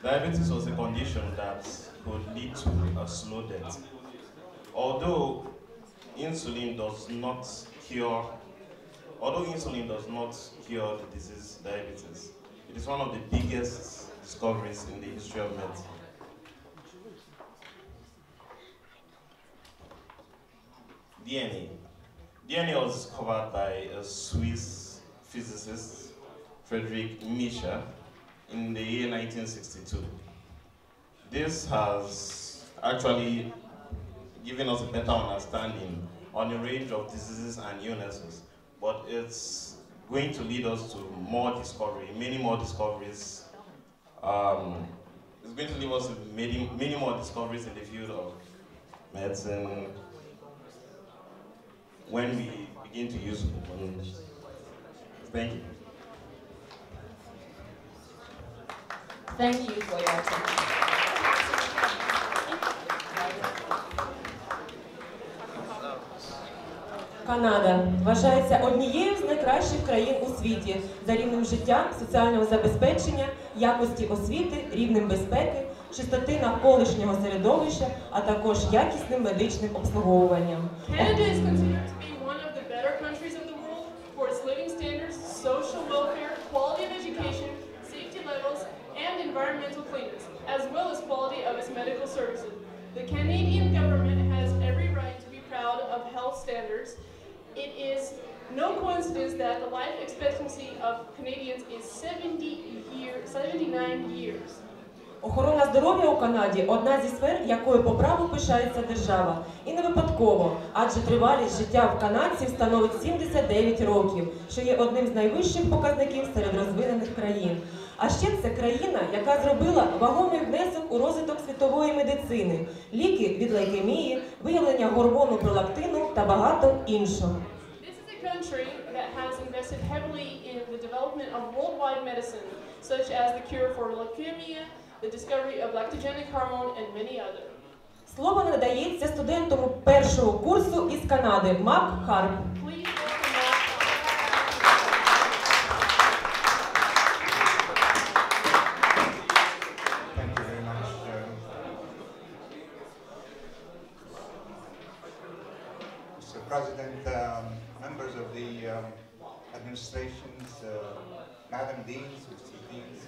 diabetes was a condition that could lead to a slow death. Although insulin does not cure the disease diabetes, it is one of the biggest discoveries in the history of medicine. DNA was discovered by a Swiss physicist, Friedrich Miescher, in the year 1962. This has actually given us a better understanding on a range of diseases and illnesses, but it's going to lead us to more discovery, many more discoveries. It's going to lead us to many more discoveries in the field of medicine when we begin to use it. Thank you. Thank you for your attention. Канада вважається однією з найкращих найкращих країн у світі за рівнем життя, соціального забезпечення, якості освіти, рівнем безпеки, чистоти навколишнього середовища, а також якісним медичним обслуговуванням. Canada is considered to be one of the better countries of the world for its living standards, social welfare, quality of education, safety levels, and environmental cleanness, as well as quality of its medical services. The Canadian government has every right to be proud of health standards. It is no coincidence that the life expectancy of Canadians is 79 years. Охорона здоров'я у Канаді – одна зі сфер, якою по праву пишається держава. І не випадково, адже тривалість життя в канадців становить 79 років, що є одним з найвищих показників серед розвинених країн. А ще це країна, яка зробила вагомий внесок у розвиток світової медицини, ліки від лейкемії, виявлення гормону пролактину та багато іншого. This is a country that has invested heavily in the development of worldwide medicine, such as the cure for leukemia, the discovery of lactogenic hormone, and many others. Слово надається студенту першого курсу із Канади Мак Харп. Mr. President, members of the administrations, Madam Deans, Mr. Deans,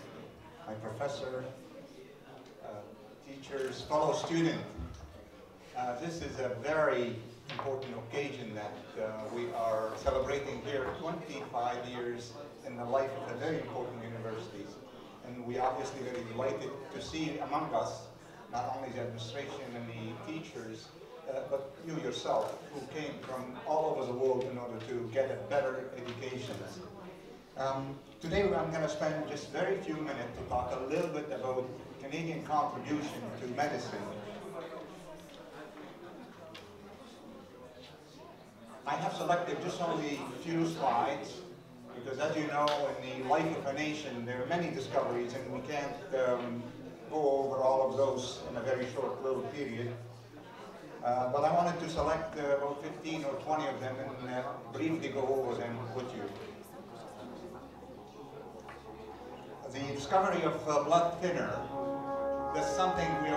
my professor, teachers, fellow students. This is a very important occasion that we are celebrating here, 25 years in the life of a very important university. And we obviously very delighted to see among us not only the administration and the teachers, but you yourself, who came from all over the world in order to get a better education. Today I'm going to spend just very few minutes to talk a little bit about Canadian contribution to medicine. I have selected just only a few slides, because as you know, in the life of a nation, there are many discoveries, and we can't go over all of those in a very short little period. But I wanted to select about 15 or 20 of them and briefly go over them with you. The discovery of blood thinner. That's something we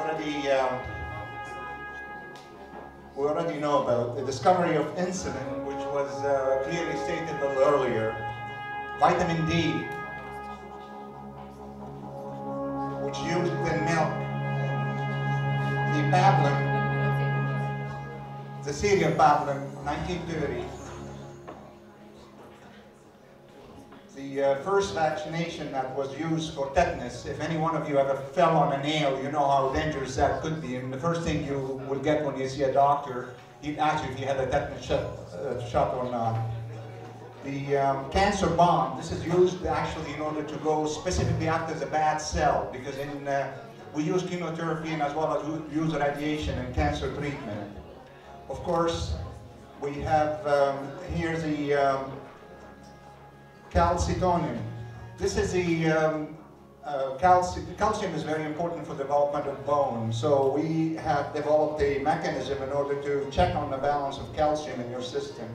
already know about. The discovery of insulin, which was clearly stated a little earlier. Vitamin D, which used in milk. The pablum, the cereal pablum, 1930. The first vaccination that was used for tetanus. If any one of you ever fell on a nail, you know how dangerous that could be. And the first thing you will get when you see a doctor, he'd ask you if you had a tetanus shot or not. The cancer bomb. This is used actually in order to go specifically after the bad cell, because we use chemotherapy and as well as we use radiation in cancer treatment. Of course, we have here the calcitonin. This is the calcium is very important for development of bone. So we have developed a mechanism in order to check on the balance of calcium in your system.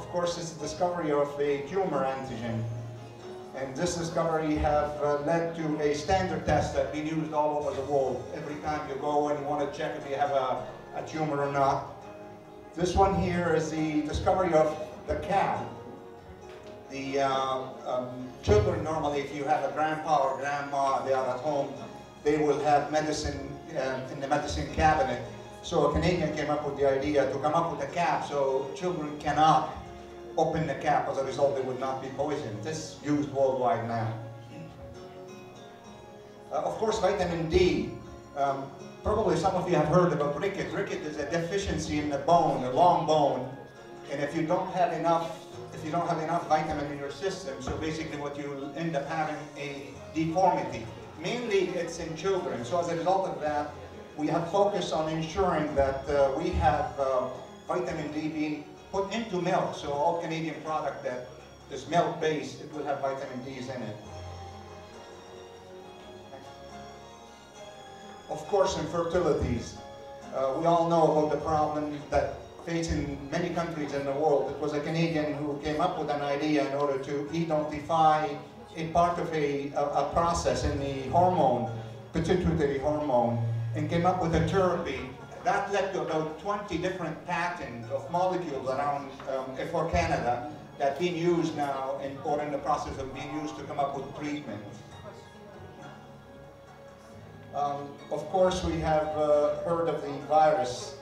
Of course, it's the discovery of a tumor antigen. And this discovery have led to a standard test that's been used all over the world. Every time you go and you want to check if you have a tumor or not. This one here is the discovery of the CAB. The children normally, if you have a grandpa or grandma, they are at home, they will have medicine in the medicine cabinet. So a Canadian came up with the idea to come up with a cap so children cannot open the cap. As a result, they would not be poisoned. This is used worldwide now. Of course, vitamin D. Probably some of you have heard about ricket. Ricket is a deficiency in the bone, a long bone. And if you don't have enough vitamin in your system, so basically what you end up having a deformity. Mainly it's in children. So as a result of that, we have focused on ensuring that we have vitamin D being put into milk. So all Canadian product that is milk-based, it will have vitamin D's in it. Of course, infertilities. We all know about the problem that facing many countries in the world. It was a Canadian who came up with an idea in order to identify a part of a process in the hormone, pituitary hormone, and came up with a therapy. That led to about 20 different patents of molecules around for Canada that are being used now or in the process of being used to come up with treatment. Of course, we have heard of the virus,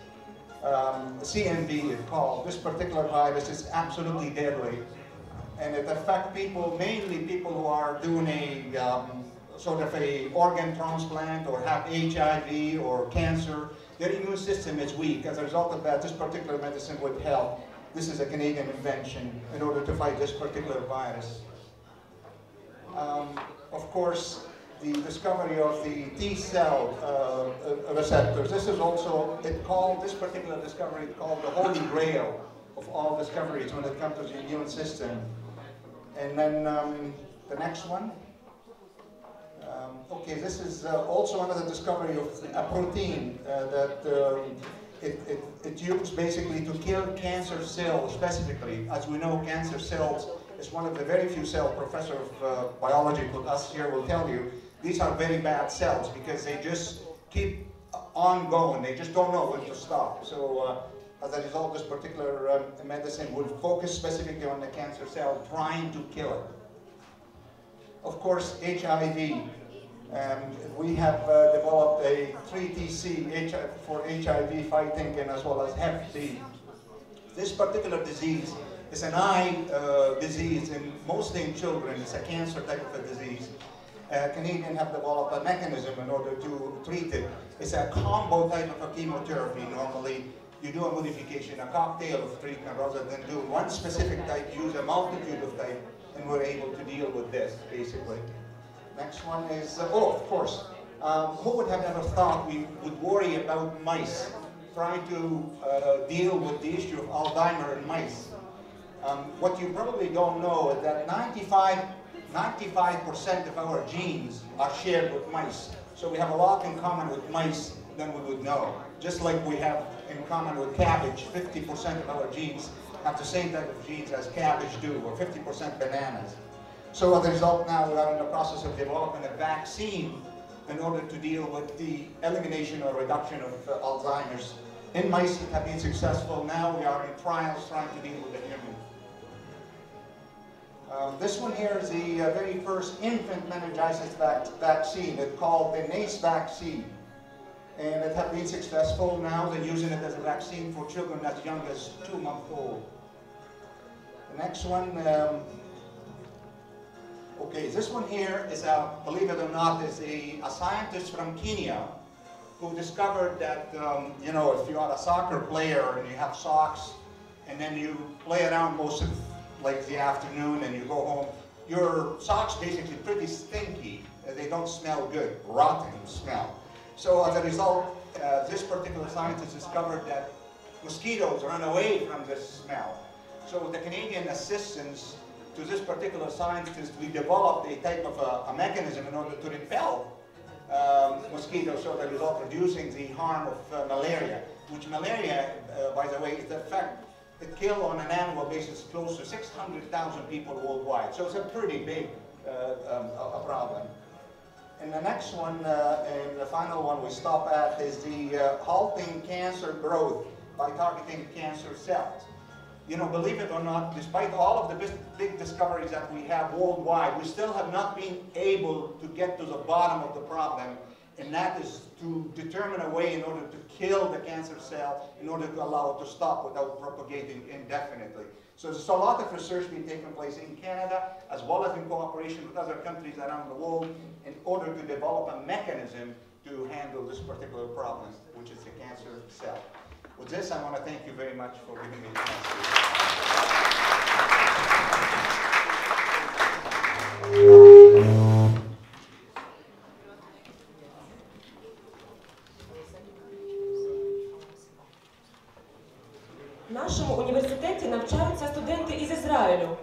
CMV it's called. This particular virus is absolutely deadly, and it affects people, mainly people who are doing a sort of a organ transplant or have HIV or cancer. Their immune system is weak. As a result of that, this particular medicine would help. This is a Canadian invention in order to fight this particular virus. Of course, the discovery of the T-cell receptors. This is also, this particular discovery is called the holy grail of all discoveries when it comes to the immune system. And then the next one. Okay, this is also another discovery of a protein that it used basically to kill cancer cells specifically. As we know, cancer cells is one of the very few cells, professor of biology with us here will tell you, these are very bad cells because they just keep on going. They just don't know when to stop. So as a result, this particular medicine will focus specifically on the cancer cell, trying to kill it. Of course, HIV. We have developed a 3TC for HIV fighting and as well as Hep B. This particular disease is an eye disease, and mostly in children. It's a cancer type of a disease. Canadians have developed a mechanism in order to treat it. It's a combo type of a chemotherapy. Normally, you do a modification, a cocktail of treatment, rather than do one specific type, use a multitude of types, and we're able to deal with this, basically. Next one is, oh, of course, who would have ever thought we would worry about mice, trying to deal with the issue of Alzheimer's in mice. What you probably don't know is that 95% of our genes are shared with mice. So we have a lot in common with mice than we would know. Just like we have in common with cabbage, 50% of our genes have the same type of genes as cabbage do, or 50% bananas. So as a result, now we are in the process of developing a vaccine in order to deal with the elimination or reduction of Alzheimer's. In mice, it has been successful. Now we are in trials trying to deal with the human. This one here is the very first infant meningitis vaccine. It's called the NACE vaccine. And it has been successful. Now they're using it as a vaccine for children as young as 2 months old. The next one, okay, this one here is believe it or not, is a scientist from Kenya who discovered that, you know, if you are a soccer player and you have socks and then you play around most of like the afternoon and you go home, your socks basically pretty stinky. They don't smell good, rotten smell. So as a result, this particular scientist discovered that mosquitoes run away from this smell. So with the Canadian assistance to this particular scientist, we developed a type of a mechanism in order to repel mosquitoes, so as a result reducing the harm of malaria, which malaria, by the way, is the fact it kills on an annual basis close to 600,000 people worldwide. So it's a pretty big problem. And the next one, and the final one we stop at, is the halting cancer growth by targeting cancer cells. You know, believe it or not, despite all of the big discoveries that we have worldwide, we still have not been able to get to the bottom of the problem, and that is to determine a way in order to kill the cancer cell in order to allow it to stop without propagating indefinitely. So there's a lot of research being taken place in Canada, as well as in cooperation with other countries around the world, in order to develop a mechanism to handle this particular problem, which is the cancer cell. With this, I want to thank you very much for giving me the chance to В нашому університеті навчаються студенти із Ізраїлю,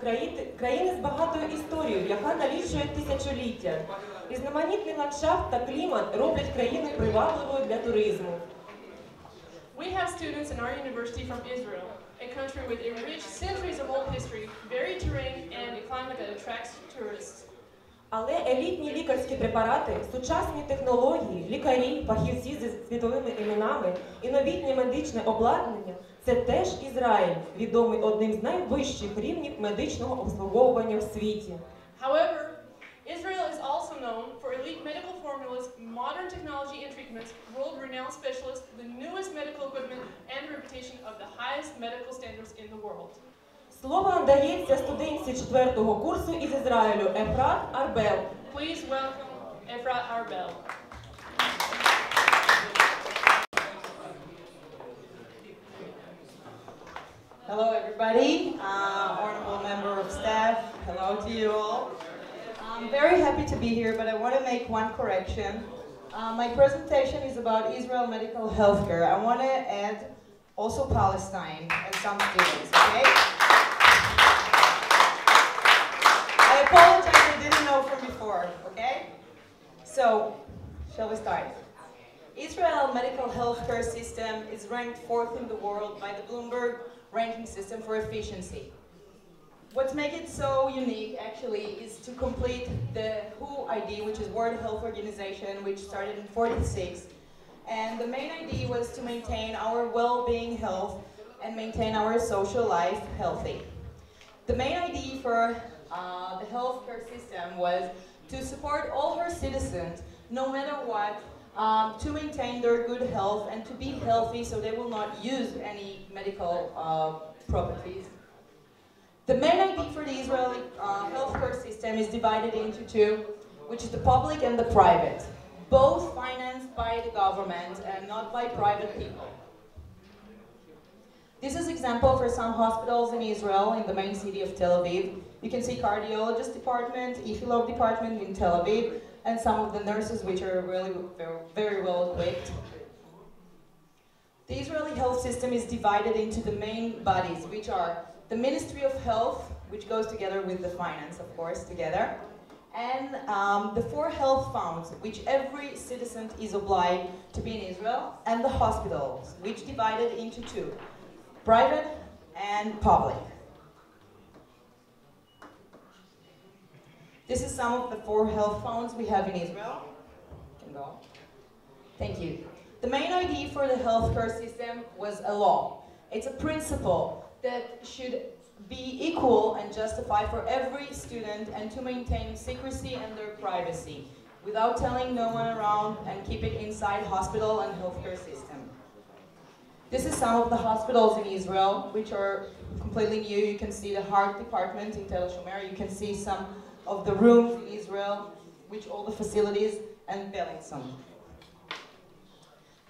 країни з багатою історією, яка налічує тисячоліття. Різноманітний ландшафт та клімат роблять країну привабливою для туризму. We have students in our university from Israel, a country with a rich centuries of old history, varied terrain, and a climate that attracts tourists. Але елітні лікарські препарати, сучасні технології, лікарі, фахівці зі світовими іменами і новітнє медичне обладнання – це теж Ізраїль, відомий одним з найвищих рівнів медичного обслуговування в світі. However, Israel is also known for elite medical formulas, modern technology and treatments, world-renowned specialists, the newest medical equipment, and the reputation of the highest medical standards in the world. Слово надається студентці 4-го курсу із Ізраїлю Ефрат Арбел. Please welcome Efrat Arbel. Hello everybody, honorable member of staff, hello to you all. I'm very happy to be here, but I want to make one correction. My presentation is about Israel medical healthcare. I want to add also Palestine and some students, okay? I apologize, I didn't know from before, okay? So, shall we start? Israel medical healthcare system is ranked 4th in the world by the Bloomberg ranking system for efficiency. What makes it so unique actually is to complete the WHO ID, which is World Health Organization, which started in '46. And the main idea was to maintain our well-being health and maintain our social life healthy. The main idea for the healthcare system was to support all her citizens, no matter what, to maintain their good health and to be healthy so they will not use any medical properties. The main idea for the Israeli healthcare system is divided into two, which is the public and the private, both financed by the government and not by private people. This is example for some hospitals in Israel in the main city of Tel Aviv. You can see cardiologist department, epilogue department in Tel Aviv, and some of the nurses which are really very well equipped. The Israeli health system is divided into the main bodies, which are the Ministry of Health, which goes together with the finance, of course, together, and the 4 health funds, which every citizen is obliged to be in Israel, and the hospitals, which divided into 2, private and public. This is some of the 4 health funds we have in Israel. Can go. Thank you. The main idea for the healthcare system was a law. It's a principle that should be equal and justified for every student and to maintain secrecy and their privacy without telling no one around and keep it inside hospital and healthcare system. This is some of the hospitals in Israel which are completely new. You can see the heart department in Tel Shomer. You can see some of the rooms in Israel, which all the facilities, and Bellinson.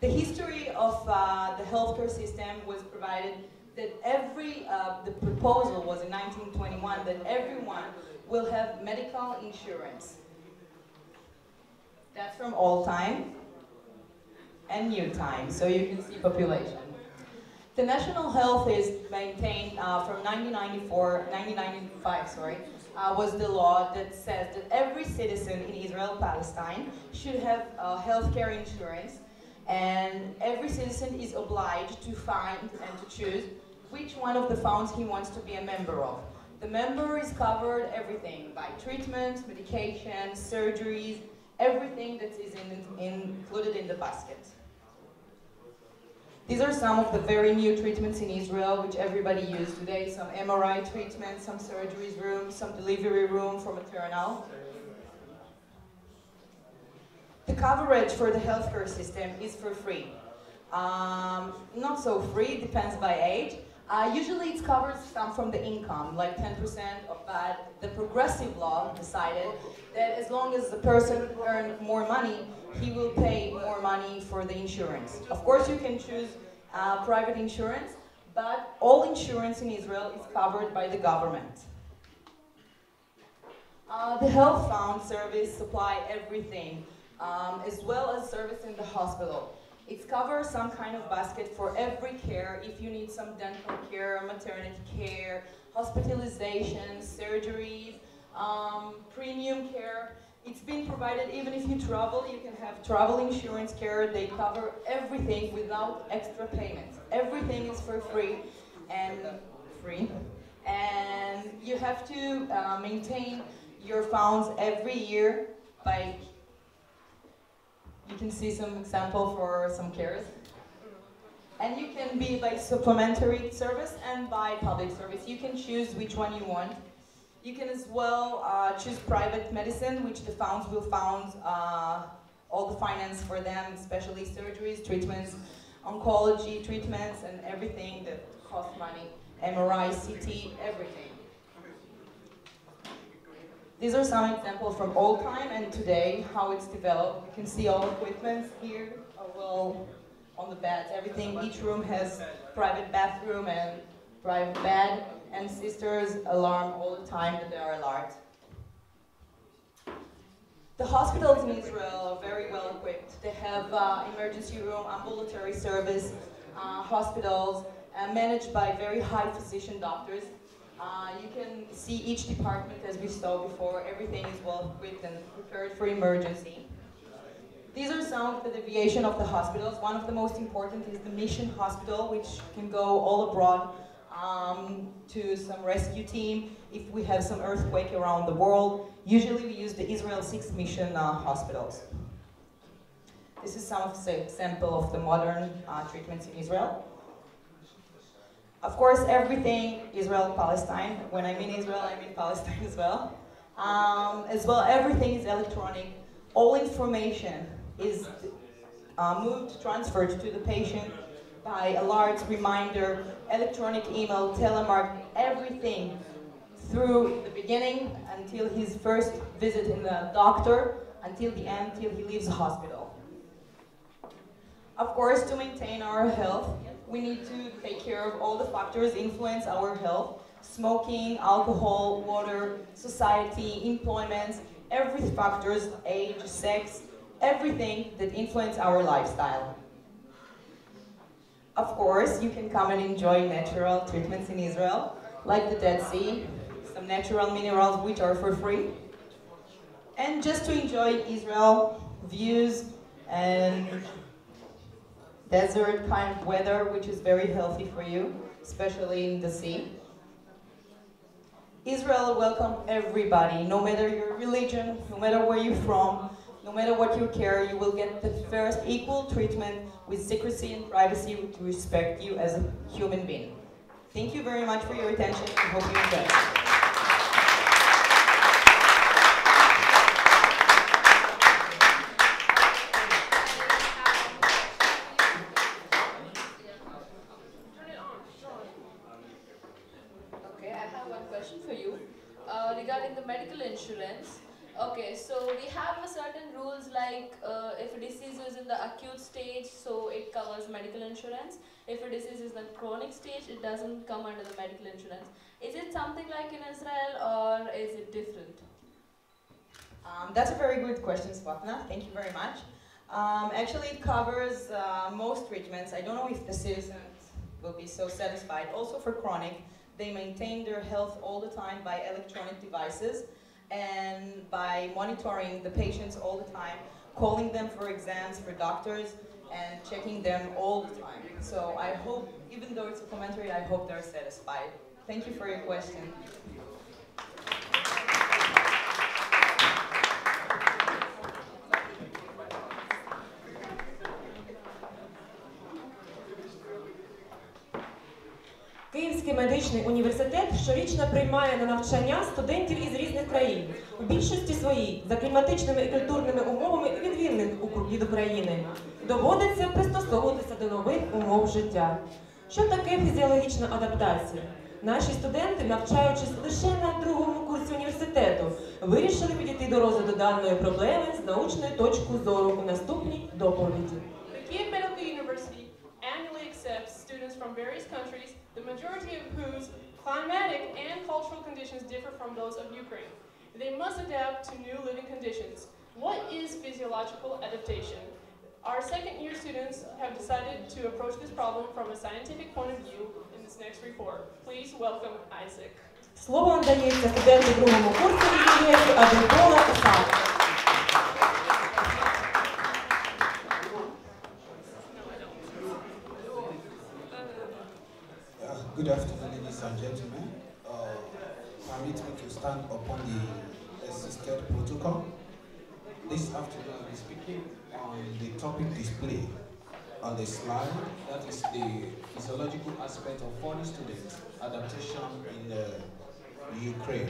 The history of the healthcare system was provided that the proposal was in 1921 that everyone will have medical insurance. That's from old time and new time, so you can see population. The national health is maintained from 1995, was the law that says that every citizen in Israel, Palestine, should have healthcare insurance, and every citizen is obliged to find and to choose which one of the funds he wants to be a member of. The member is covered everything by treatments, medications, surgeries, everything that is included in the basket. These are some of the very new treatments in Israel which everybody uses today, some MRI treatments, some surgeries rooms, some delivery room for maternal. The coverage for the healthcare system is for free. Not so free, depends by age. Usually it covers some from the income, like 10%, but the progressive law decided that as long as the person earns more money, he will pay more money for the insurance. Of course you can choose private insurance, but all insurance in Israel is covered by the government. The health fund service supply everything, as well as service in the hospital. It covers some kind of basket for every care. If you need some dental care, maternity care, hospitalization, surgeries, premium care, It's been provided even if you travel, you can have travel insurance care. They cover everything without extra payments. Everything is for free. And you have to maintain your funds every year by, you can see some example for some cares. And you can be by supplementary service and by public service. You can choose which one you want. You can as well choose private medicine, which the funds will fund all the finance for them, especially surgeries, treatments, oncology treatments, and everything that costs money. MRI, CT, everything. These are some examples from old time and today, how it's developed. You can see all equipment here, well, on the beds, everything. Each room has private bathroom and private bed, and sisters alarm all the time that they are alarmed. The hospitals in Israel are very well equipped. They have emergency room, ambulatory service, hospitals, managed by very high physician doctors. You can see each department, as we saw before, everything is well equipped and prepared for emergency. These are some of the deviation of the hospitals. One of the most important is the mission hospital, which can go all abroad to some rescue team if we have some earthquake around the world. Usually we use the Israel 6 mission hospitals. This is some of the example of the modern treatments in Israel. Of course, everything Israel-Palestine. When I mean Israel, I mean Palestine as well. Everything is electronic. All information is transferred to the patient by alerts, reminder, electronic email, telemark, everything through the beginning until his first visit in the doctor, until the end, till he leaves the hospital. Of course, to maintain our health, we need to take care of all the factors influence our health: smoking, alcohol, water, society, employment, every factors, age, sex, everything that influence our lifestyle. Of course, you can come and enjoy natural treatments in Israel, like the Dead Sea, some natural minerals which are for free. And just to enjoy Israel views and desert kind of weather, which is very healthy for you, especially in the sea. Israel welcomes everybody, no matter your religion, no matter where you're from, no matter what you care, you will get the first equal treatment with secrecy and privacy to respect you as a human being. Thank you very much for your attention. I hope you enjoy. Okay, I have one question for you regarding the medical insurance. Okay, so we have a certain rules like if a disease is in the acute stage, so it covers medical insurance. If a disease is in the chronic stage, it doesn't come under the medical insurance. Is it something like in Israel or is it different? That's a very good question, Swapna. Thank you very much. Actually, it covers most treatments. I don't know if the citizens will be so satisfied. Also for chronic, they maintain their health all the time by electronic devices and by monitoring the patients all the time, calling them for exams for doctors and checking them all the time. So I hope, even though it's a commentary, I hope they're satisfied. Thank you for your question. Київський медичний університет щорічно приймає на навчання студентів із різних країн, у більшості своїй за кліматичними і культурними умовами відмінних від України. Доводиться пристосовуватися до нових умов життя. Що таке фізіологічна адаптація? Наші студенти, навчаючись лише на другому курсі університету, вирішили підійти до розгляду даної проблеми з научної точки зору у наступній доповіді. Students from various countries, the majority of whose climatic and cultural conditions differ from those of Ukraine. They must adapt to new living conditions. What is physiological adaptation? Our second-year students have decided to approach this problem from a scientific point of view in this next report. Please welcome Isaac. Слово надається студенту другому курсу Адреса. this afternoon I'll be speaking on the topic display on the slide. That is the physiological aspect of foreign students' adaptation in Ukraine.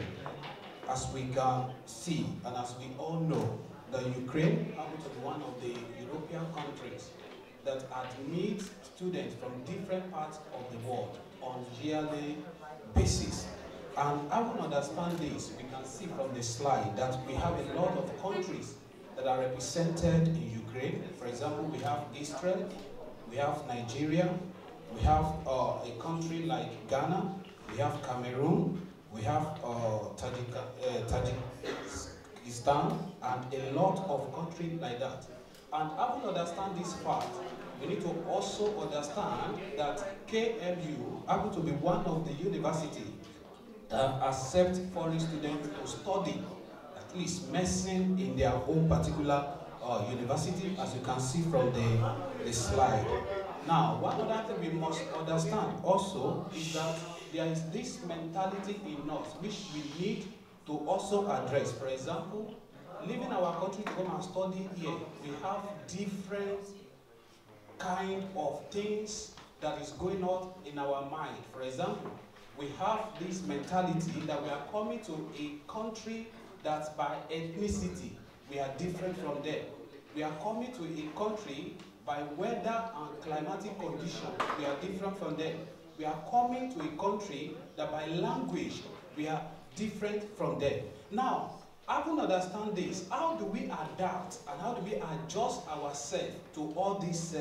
As we can see, and as we all know, the Ukraine happens to be one of the European countries that admit students from different parts of the world on yearly basis. And I will understand this. We can see from the slide that we have a lot of countries that are represented in Ukraine. For example, we have Israel, we have Nigeria, we have a country like Ghana, we have Cameroon, we have Tajikistan, and a lot of countries like that. And I will understand this fact. We need to also understand that KMU happens to be one of the universities that accept foreign students to study at least medicine in their own particular university, as you can see from the slide. Now, one other thing we must understand also is that there is this mentality in us which we need to also address. For example, leaving our country to come and study here, we have different kind of things that is going on in our mind. For example, we have this mentality that we are coming to a country that by ethnicity we are different from them. We are coming to a country by weather and climatic conditions we are different from them. We are coming to a country that by language we are different from them. Now, I will understand this. How do we adapt and how do we adjust ourselves to all these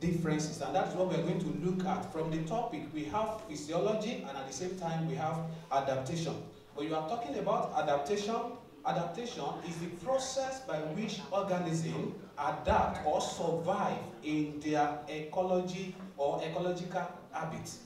differences? And that's what we're going to look at. From the topic, we have physiology, and at the same time, we have adaptation. When you are talking about adaptation, adaptation is the process by which organisms adapt or survive in their ecology or ecological habits.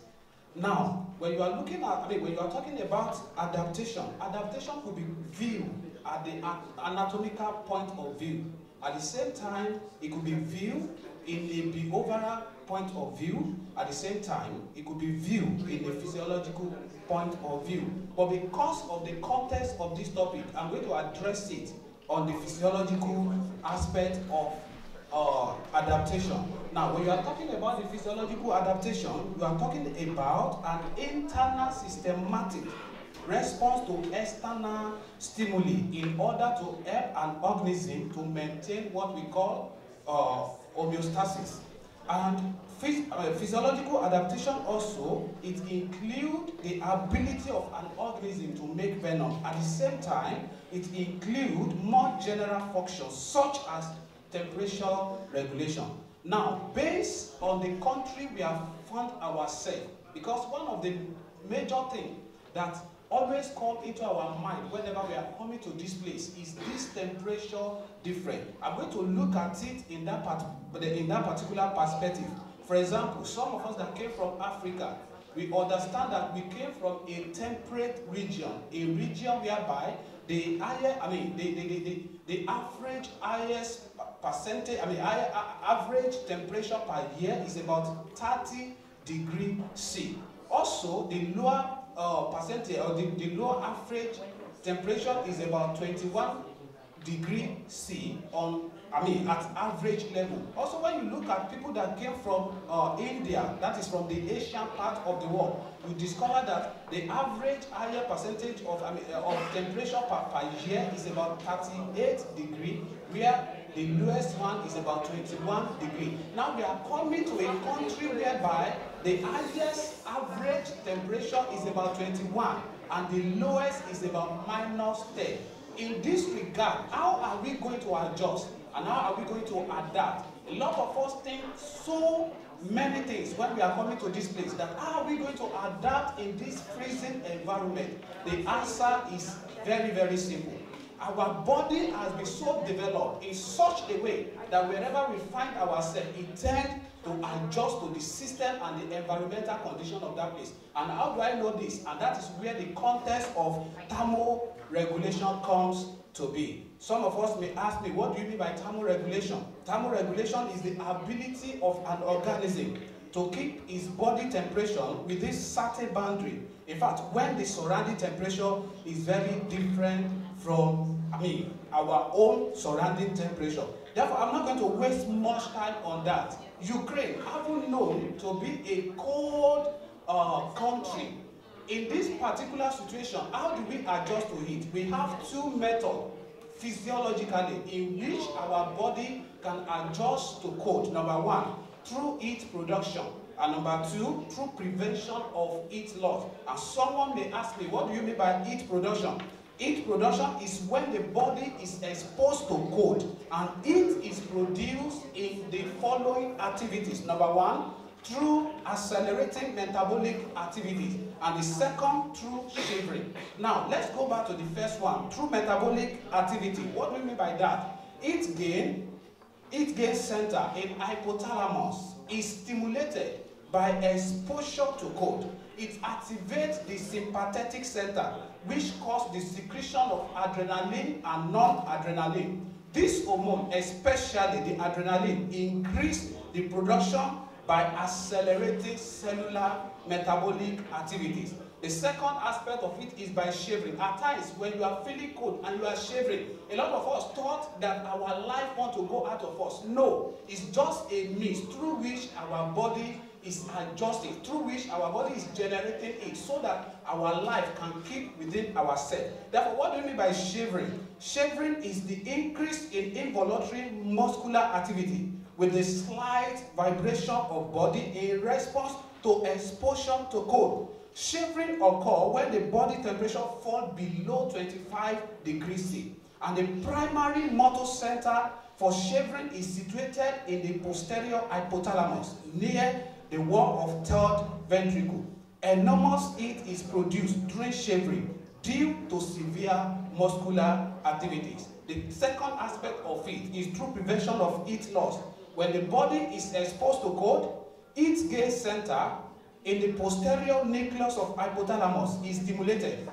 Now, when you are looking at, when you are talking about adaptation, adaptation could be viewed at the anatomical point of view. At the same time, it could be viewed in a behavioral point of view. At the same time, it could be viewed in a physiological point of view. But because of the context of this topic, I'm going to address it on the physiological aspect of adaptation. Now, when you are talking about the physiological adaptation, you are talking about an internal systematic response to external stimuli in order to help an organism to maintain what we call homeostasis. And physiological adaptation also, it includes the ability of an organism to make venom. At the same time, it includes more general functions such as temperature regulation. Now, based on the country we have found ourselves, because one of the major things that always come into our mind whenever we are coming to this place is this temperature difference. I'm going to look at it in that particular perspective. For example, some of us that came from Africa, we understand that we came from a temperate region, a region whereby the higher, the average highest percentage, average temperature per year is about 30 degrees C. Also, the lower percentage or the lower average temperature is about 21 degrees C on at average level. Also, when you look at people that came from India, that is from the Asian part of the world, you discover that the average higher percentage of temperature per year is about 38 degrees, where the lowest one is about 21 degrees. Now we are coming to a country whereby the highest average temperature is about 21 and the lowest is about -10. In this regard, how are we going to adjust and how are we going to adapt? A lot of us think so many things when we are coming to this place, that how are we going to adapt in this freezing environment? The answer is very, very simple. Our body has been so developed in such a way that wherever we find ourselves, it tends to adjust to the system and the environmental condition of that place. And how do I know this? And that is where the context of thermoregulation comes to be. Some of us may ask me, what do you mean by thermoregulation? Thermoregulation is the ability of an organism to keep its body temperature with this certain boundary. In fact, when the surrounding temperature is very different from our own surrounding temperature. Therefore, I'm not going to waste much time on that. Ukraine, having known to be a cold country, in this particular situation, how do we adjust to it? We have two methods physiologically in which our body can adjust to cold. Number one, through heat production. And number two, through prevention of heat loss. And someone may ask me, what do you mean by heat production? Heat production is when the body is exposed to cold, and heat is produced in the following activities. Number one, through accelerating metabolic activities, and the second, through shivering. Now, let's go back to the first one, through metabolic activity. What do we mean by that? Heat gain center in hypothalamus is stimulated by exposure to cold. It activates the sympathetic center, which causes the secretion of adrenaline and non-adrenaline. This hormone, especially the adrenaline, increases the production by accelerating cellular metabolic activities. The second aspect of it is by shivering. At times, when you are feeling cold and you are shivering, a lot of us thought that our life wants to go out of us. No, it's just a means through which our body is adjusting, through which our body is generating it, so that our life can keep within ourselves. Therefore, what do you mean by shivering? Shivering is the increase in involuntary muscular activity with a slight vibration of body in response to exposure to cold. Shivering occurs when the body temperature falls below 25 degrees C. And the primary motor center for shivering is situated in the posterior hypothalamus, near the wall of third ventricle. Enormous heat is produced during shivering due to severe muscular activities. The second aspect of it is through prevention of heat loss. When the body is exposed to cold, heat gain center in the posterior nucleus of hypothalamus is stimulated.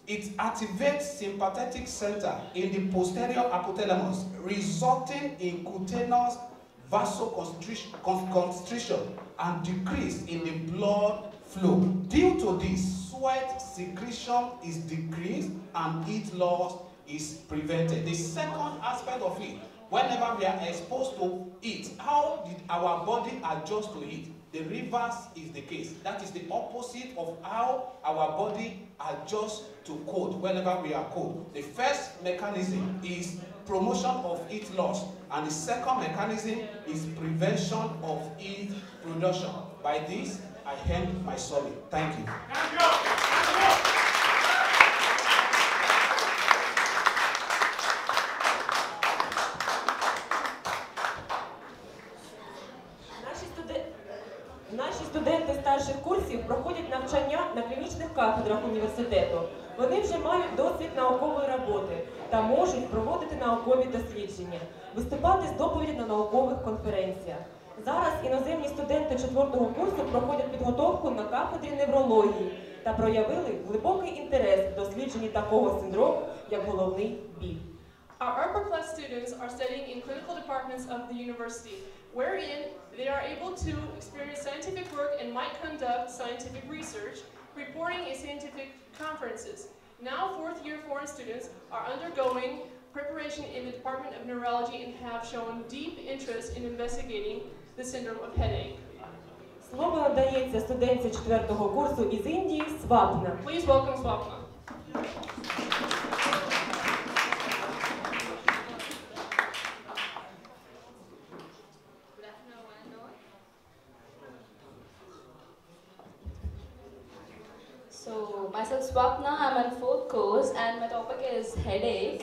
It activates sympathetic center in the posterior hypothalamus, resulting in cutaneous vasoconstriction and decrease in the blood flow. Due to this, sweat secretion is decreased and heat loss is prevented. The second aspect of it, whenever we are exposed to heat, how did our body adjust to it? The reverse is the case. That is the opposite of how our body adjusts to cold whenever we are cold. The first mechanism is promotion of heat loss, and the second mechanism is prevention of heat production. By this, I end my summary. Thank you. Наші студенти старших курсів проходять навчання на клінічних кафедрах університету. Вони вже мають досвід наукової роботи та можуть проводити наукові дослідження, виступати з доповіддю на наукових конференціях. Зараз іноземні студенти 4-го курсу проходять підготовку на кафедрі неврології та проявили глибокий інтерес в дослідженні такого синдрому, як головний біль. Our upper-class students are studying in clinical departments of the university, wherein they are able to experience scientific work and might conduct scientific research, reporting at scientific conferences. Now, fourth-year foreign students are undergoing preparation in the Department of Neurology and have shown deep interest in investigating the syndrome of headache. Слово надається студентці 4-го курсу із Індії Свапна. Please welcome Swapna. So, myself Swapna, I'm on 4th course and my topic is headache.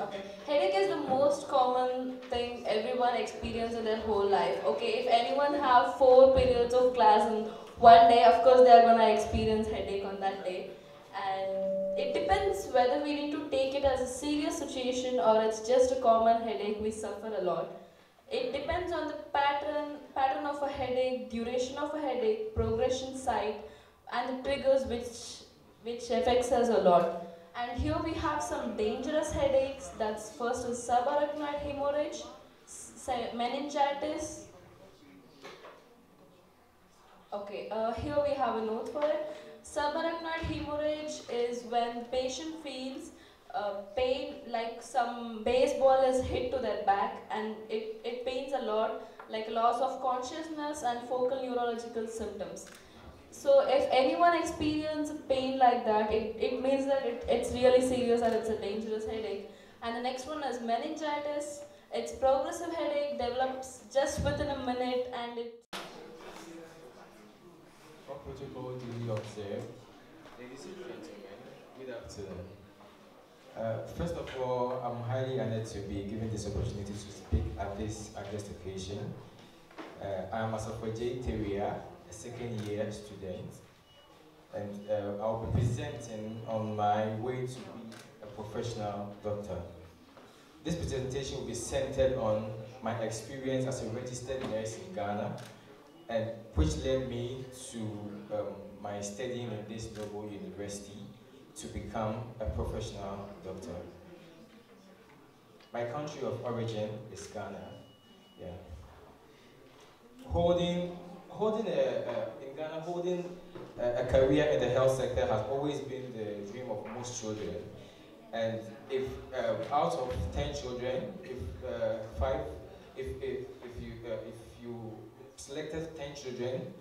Okay. Headache is the most common thing everyone experiences in their whole life. Okay, if anyone have 4 periods of class in one day, of course they are gonna experience headache on that day. And it depends whether we need to take it as a serious situation or it's just a common headache we suffer a lot. It depends on the pattern of a headache, duration of a headache, progression site, and the triggers which affects us a lot. And here we have some dangerous headaches. That's first is subarachnoid hemorrhage, meningitis. Okay, here we have a note for it. subarachnoid hemorrhage is when the patient feels pain like some baseball is hit to their back, and it pains a lot, like loss of consciousness and focal neurological symptoms. So if anyone experiences pain like that, it means that it's really serious and it's a dangerous headache. And the next one is meningitis. It's progressive headache, develops just within a minute, and it... What protocol do we observe? Ladies and gentlemen, good afternoon. First of all, I'm highly honored to be given this opportunity to speak at this occasion. I'm a Teria, a second-year student, and I'll be presenting on my way to be a professional doctor. This presentation will be centered on my experience as a registered nurse in Ghana, and which led me to my studying in this noble university to become a professional doctor. My country of origin is Ghana. Yeah. Holding a career in the health sector has always been the dream of most children. And if out of 10 children, if you selected 10 children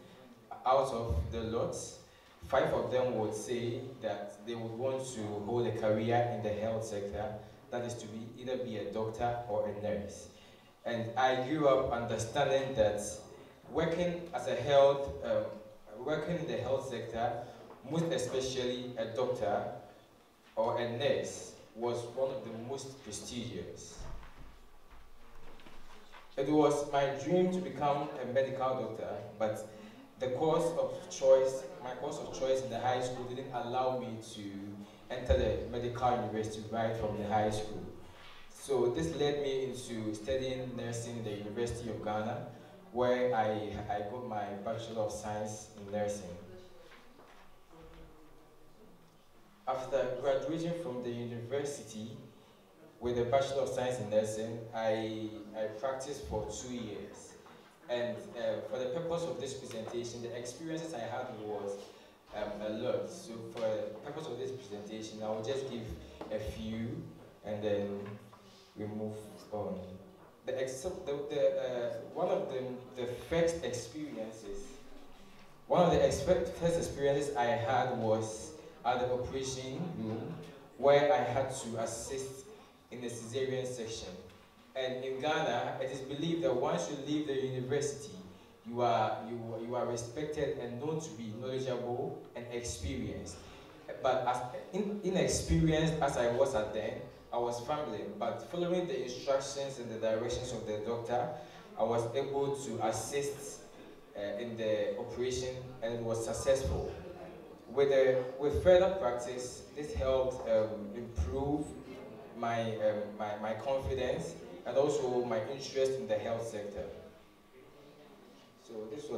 out of the lot, 5 of them would say that they would want to hold a career in the health sector, that is to either be a doctor or a nurse. And I grew up understanding that working in the health sector, most especially a doctor or a nurse, was one of the most prestigious. It was my dream to become a medical doctor, but my course of choice in the high school didn't allow me to enter the medical university right from the high school. So this led me into studying nursing in the University of Ghana, where I got my Bachelor of Science in Nursing. After graduating from the university with a Bachelor of Science in Nursing, I practiced for 2 years. And for the purpose of this presentation, the experiences I had was a lot. So for the purpose of this presentation, I will just give a few and then we move on. One of the first experiences I had was at the operation room, where I had to assist in the cesarean section. And in Ghana, it is believed that once you leave the university, you are respected and known to be knowledgeable and experienced. But as inexperienced as I was at then, I was fumbling. But following the instructions and the directions of the doctor, I was able to assist in the operation, and it was successful. With further practice, this helped improve my confidence and also my interest in the health sector. So these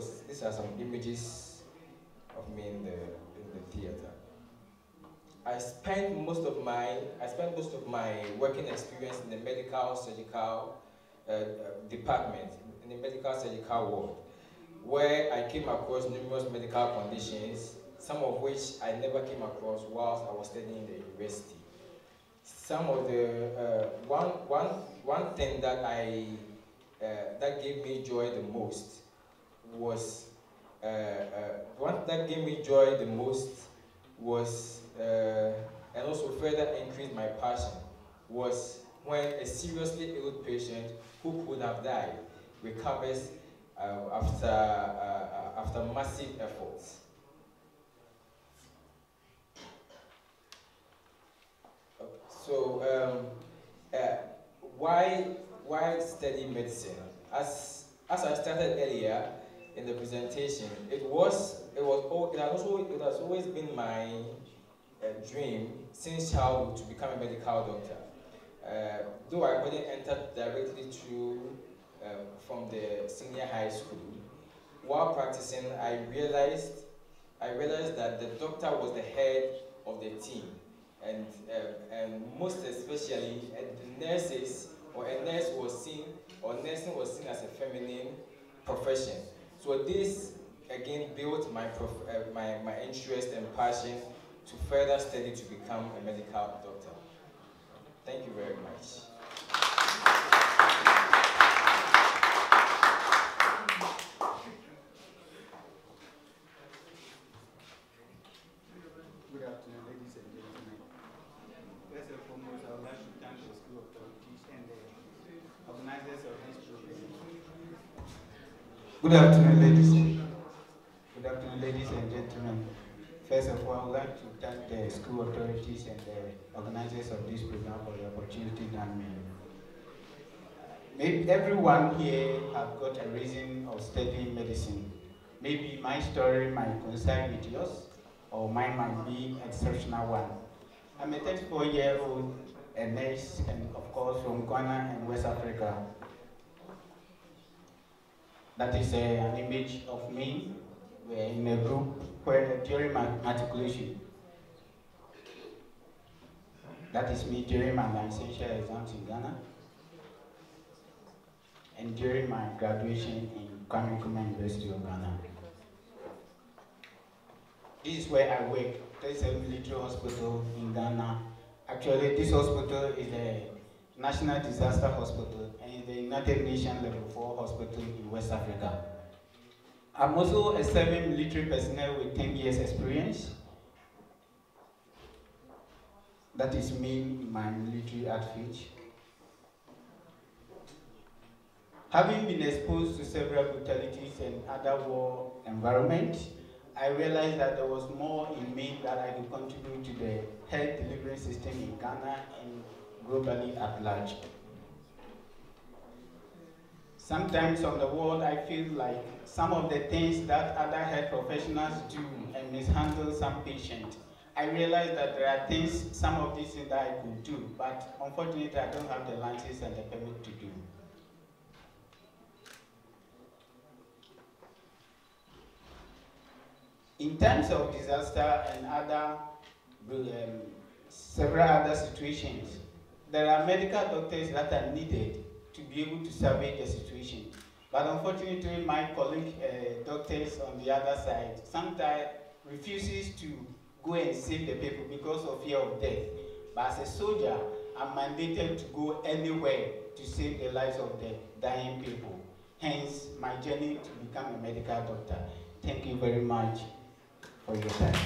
are some images of me in the theater. I spent most of my working experience in the medical surgical department, in the medical surgical ward, where I came across numerous medical conditions, some of which I never came across whilst I was studying in the university. Some of the one thing that that gave me joy the most was and also further increased my passion was when a seriously ill patient who could have died recovers after massive efforts. So why study medicine? As I started earlier in the presentation, it has always been my dream since childhood to become a medical doctor. Though I couldn't enter directly through from the senior high school, while practicing, I realized that the doctor was the head of the team, and most especially the nurses, or a nurse was seen, or nursing was seen as a feminine profession. So this again built my interest and passion to further study to become a medical doctor. Thank you very much. Good afternoon, ladies and gentlemen. First and foremost, I would like to thank the School of Authorities and the organizers of this program. Good afternoon, ladies and gentlemen. First of all, I would like to thank the school authorities and the organizers of this program for the opportunity given me. Maybe everyone here have got a reason of studying medicine. Maybe my story might coincide with yours, or mine might be an exceptional one. I'm a 34-year-old, a nurse, and of course from Ghana and West Africa. That is an image of me. We're in a group where during my matriculation, that is me during my licensure exams in Ghana, and during my graduation in University of Ghana. This is where I work. There's a military hospital in Ghana. Actually, this hospital is a National Disaster Hospital and is the United Nations Level 4 hospital in West Africa. I'm also a serving military personnel with 10 years experience. That is me in my military outfit. Having been exposed to several brutalities and other war environments, I realized that there was more in me that I could contribute to the health delivery system in Ghana and globally at large. Sometimes on the world, I feel like some of the things that other health professionals do and mishandle some patients. I realize that there are things, some of these things that I could do, but unfortunately I don't have the license and the permit to do. In terms of disaster and other, several other situations, there are medical doctors that are needed to be able to survey the situation. But unfortunately, my colleague doctors on the other side sometimes refuses to go and save the people because of fear of death. But as a soldier, I'm mandated to go anywhere to save the lives of the dying people. Hence, my journey to become a medical doctor. Thank you very much for your time.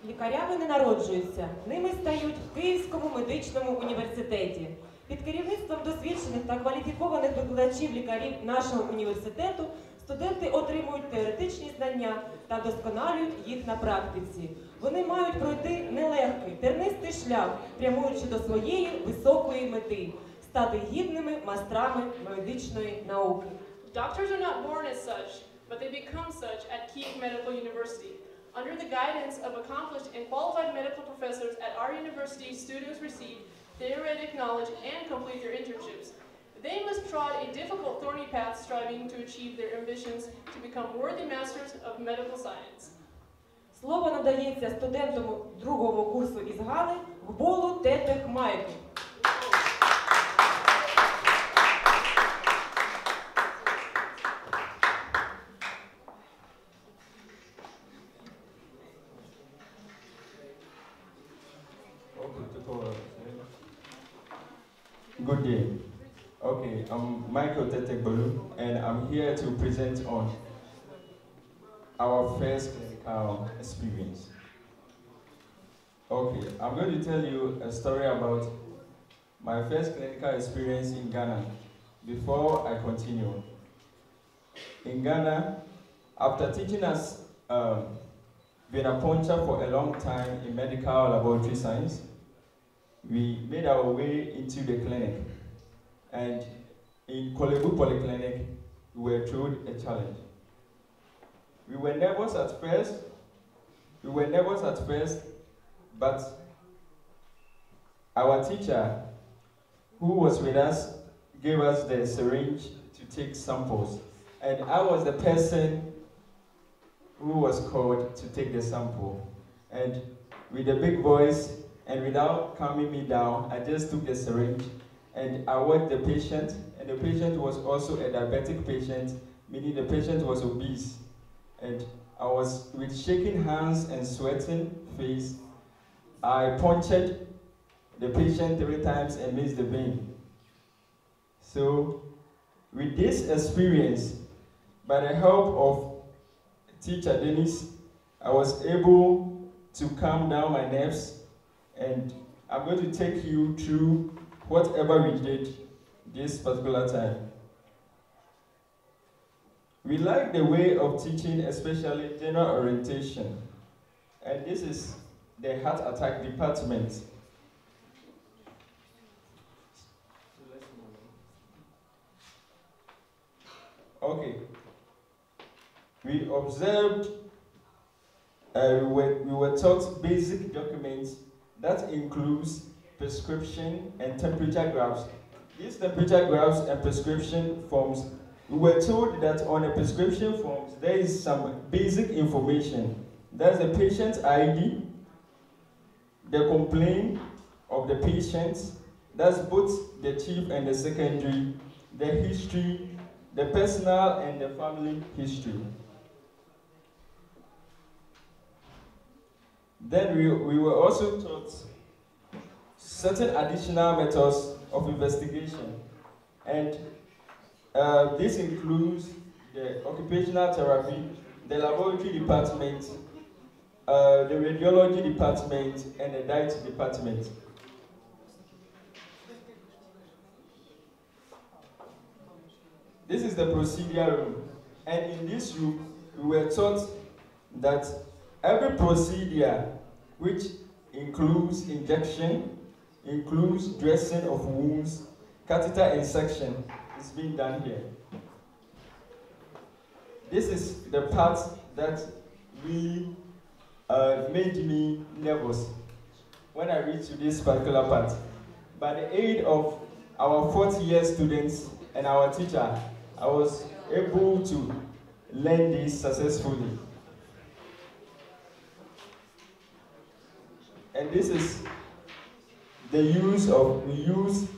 Лікарями не народжуються, ними стають в Київському медичному університеті. Під керівництвом досвідчених та кваліфікованих викладачів лікарів нашого університету студенти отримують теоретичні знання та вдосконалюють їх на практиці. Вони мають пройти нелегкий, тернистий шлях, прямуючи до своєї високої мети – стати гідними майстрами медичної науки. Doctors are not born as such, but they become such at Kyiv Medical University. Under the guidance of accomplished and qualified medical professors at our university, students receive theoretic knowledge and complete their internships. They must trod a difficult, thorny path striving to achieve their ambitions to become worthy masters of medical science. Слово надається студентам другого курсу із Гани Гболу Тетех Майку. Good day. Okay, I'm Michael Tetekbolu, and I'm here to present on our first clinical experience. Okay, I'm going to tell you a story about my first clinical experience in Ghana before I continue. In Ghana, after teaching us being a puncher for a long time in medical laboratory science, we made our way into the clinic, and in Kolebu Polyclinic, we were thrown a challenge. We were nervous at first, but our teacher, who was with us, gave us the syringe to take samples, and I was the person who was called to take the sample. And with a big voice and without calming me down, I just took the syringe and I worked the patient, and the patient was also a diabetic patient, meaning the patient was obese. And I was, with shaking hands and sweating face, I punctured the patient 3 times and missed the vein. So, with this experience, by the help of teacher Dennis, I was able to calm down my nerves, and I'm going to take you through whatever we did this particular time. We like the way of teaching, especially general orientation, and this is the heart attack department. Okay. We observed, we were taught basic documents that includes prescription and temperature graphs. These temperature graphs and prescription forms, we were told that on the prescription forms there is some basic information. That's the patient's ID, the complaint of the patient, that's both the chief and the secondary, the history, the personal and the family history. Then we were also taught certain additional methods of investigation, and this includes the occupational therapy, the laboratory department, the radiology department, and the diet department. This is the procedure room, and in this room we were taught that every procedure, which includes injection, includes dressing of wounds, catheter insection, is being done here. This is the part that really made me nervous when I reached this particular part. By the aid of our 4th-year students and our teacher, I was able to learn this successfully. And this is the use of, we use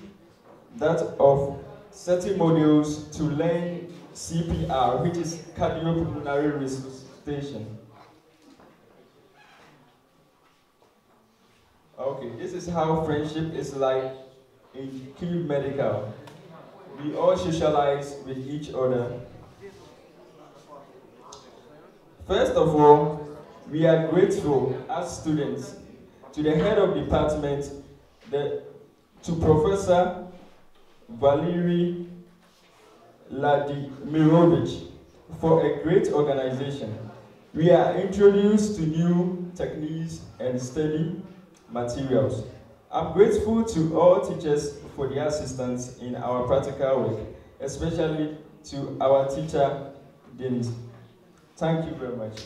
that of certain modules to learn CPR, which is cardiopulmonary resuscitation. Okay, this is how friendship is like in Kyiv Medical. We all socialize with each other. First of all, we are grateful as students to the head of department, to Professor Valery Vladimirovich for a great organization. We are introduced to new techniques and study materials. I'm grateful to all teachers for their assistance in our practical work, especially to our teacher, Dennis. Thank you very much.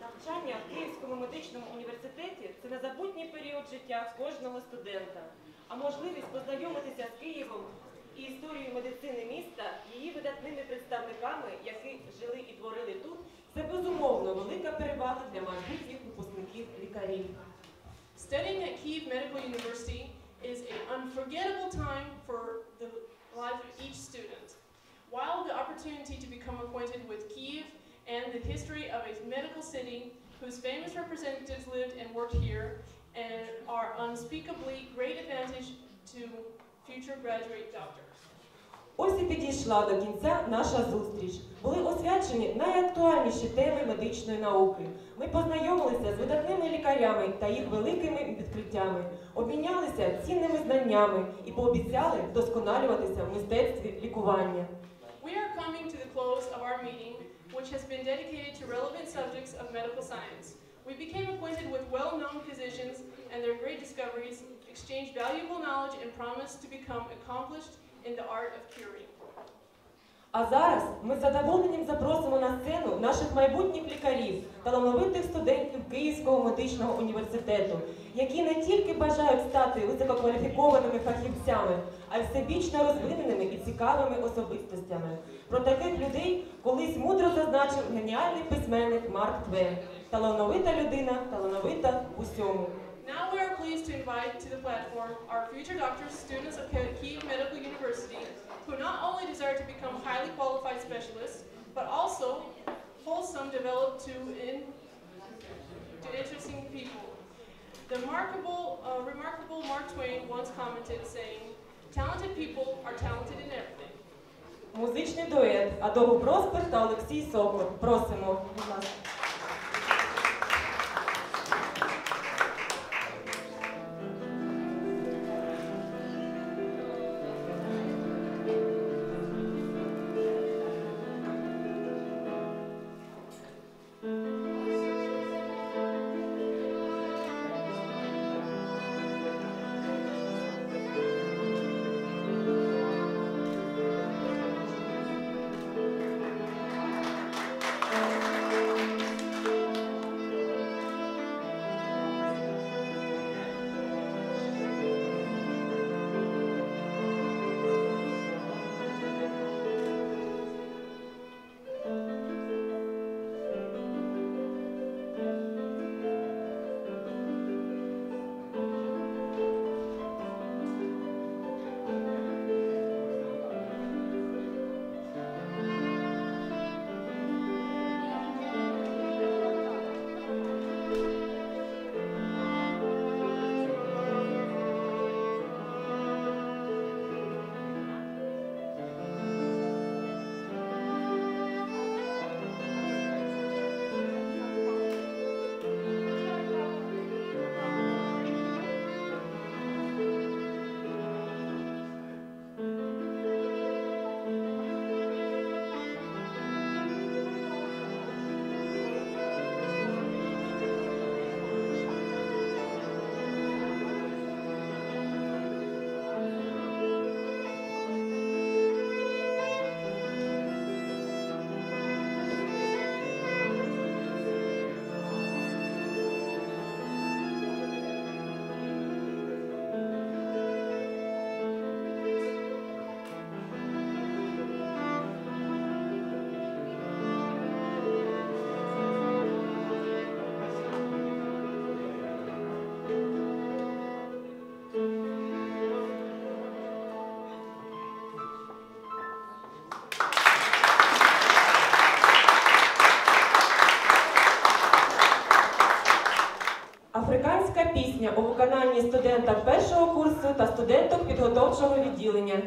Навчання в Київському медичному університеті – це незабутній період життя кожного студента. А можливість познайомитися з Києвом і історією медицини міста, її видатними представниками, які жили і творили тут, це безумовно велика перевага для майбутніх випускників лікарів. Studying at Kyiv Medical University is an unforgettable time for the life of each student. While the opportunity to become acquainted with Kyiv and the history of a medical city whose famous representatives lived and worked here and are unspeakably great advantage to future graduate doctors. Ось і підійшла до кінця наша зустріч. Були освячені найактуальніші теми медичної науки. Ми познайомилися з видатними лікарями та їх великими відкриттями, обмінялися цінними знаннями і пообіцяли вдосконалюватися в мистецтві лікування. We are coming to the close of our meeting, which has been dedicated to relevant subjects of medical science. We became acquainted with well-known physicians and their great discoveries, exchanged valuable knowledge, and promised to become accomplished in the art of curing. А зараз ми з задоволенням запросимо на сцену наших майбутніх лікарів, талановитих студентів Київського медичного університету, які не тільки бажають стати висококваліфікованими фахівцями, а й всебічно розвиненими і цікавими особистостями. Про таких людей колись мудро зазначив геніальний письменник Марк Твен. Талановита людина, талановита в усьому. Now we are pleased to invite to the platform our future doctors, students of Kyiv Medical University, who not only desire to become highly qualified specialists, but also wholesome developed to interesting people. The remarkable Mark Twain once commented, saying, "Talented people are talented in everything." Музичний дует Адогу Проспер та Олексій Сокор. Просимо, будь ласка. Африканська пісня у виконанні студенток першого курсу та студенток підготовчого відділення.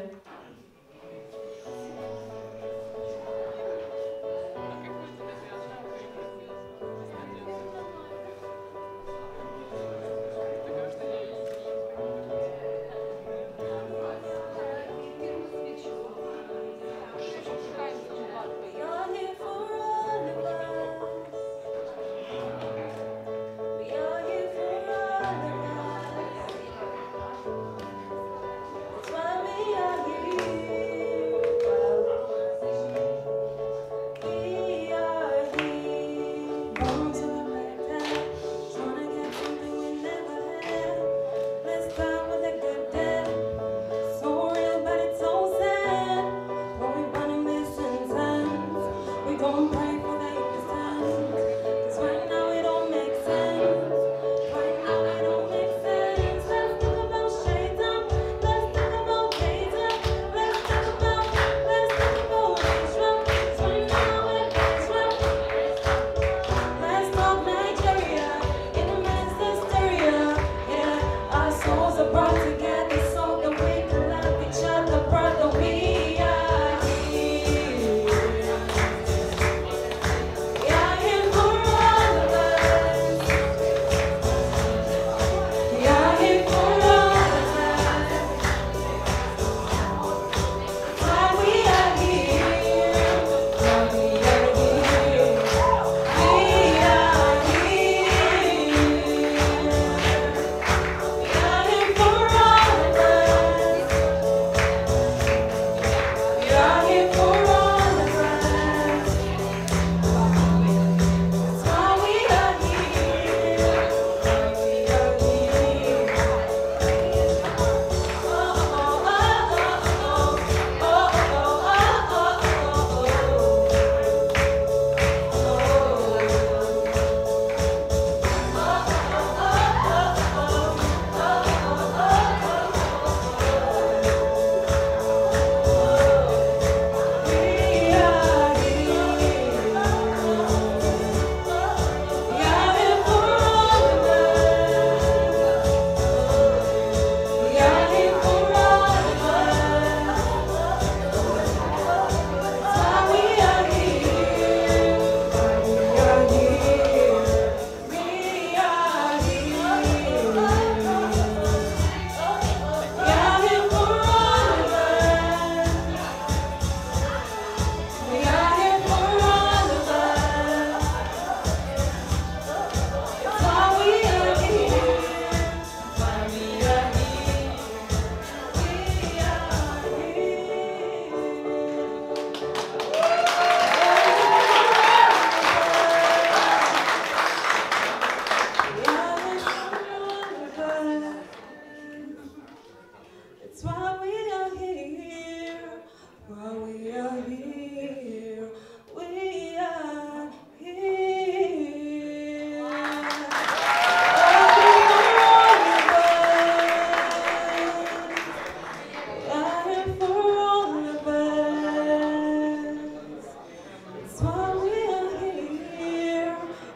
Why we are here.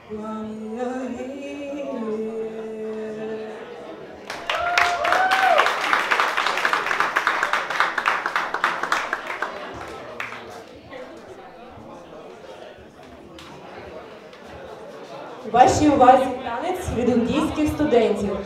Вашій увазі танець від індійських студентів.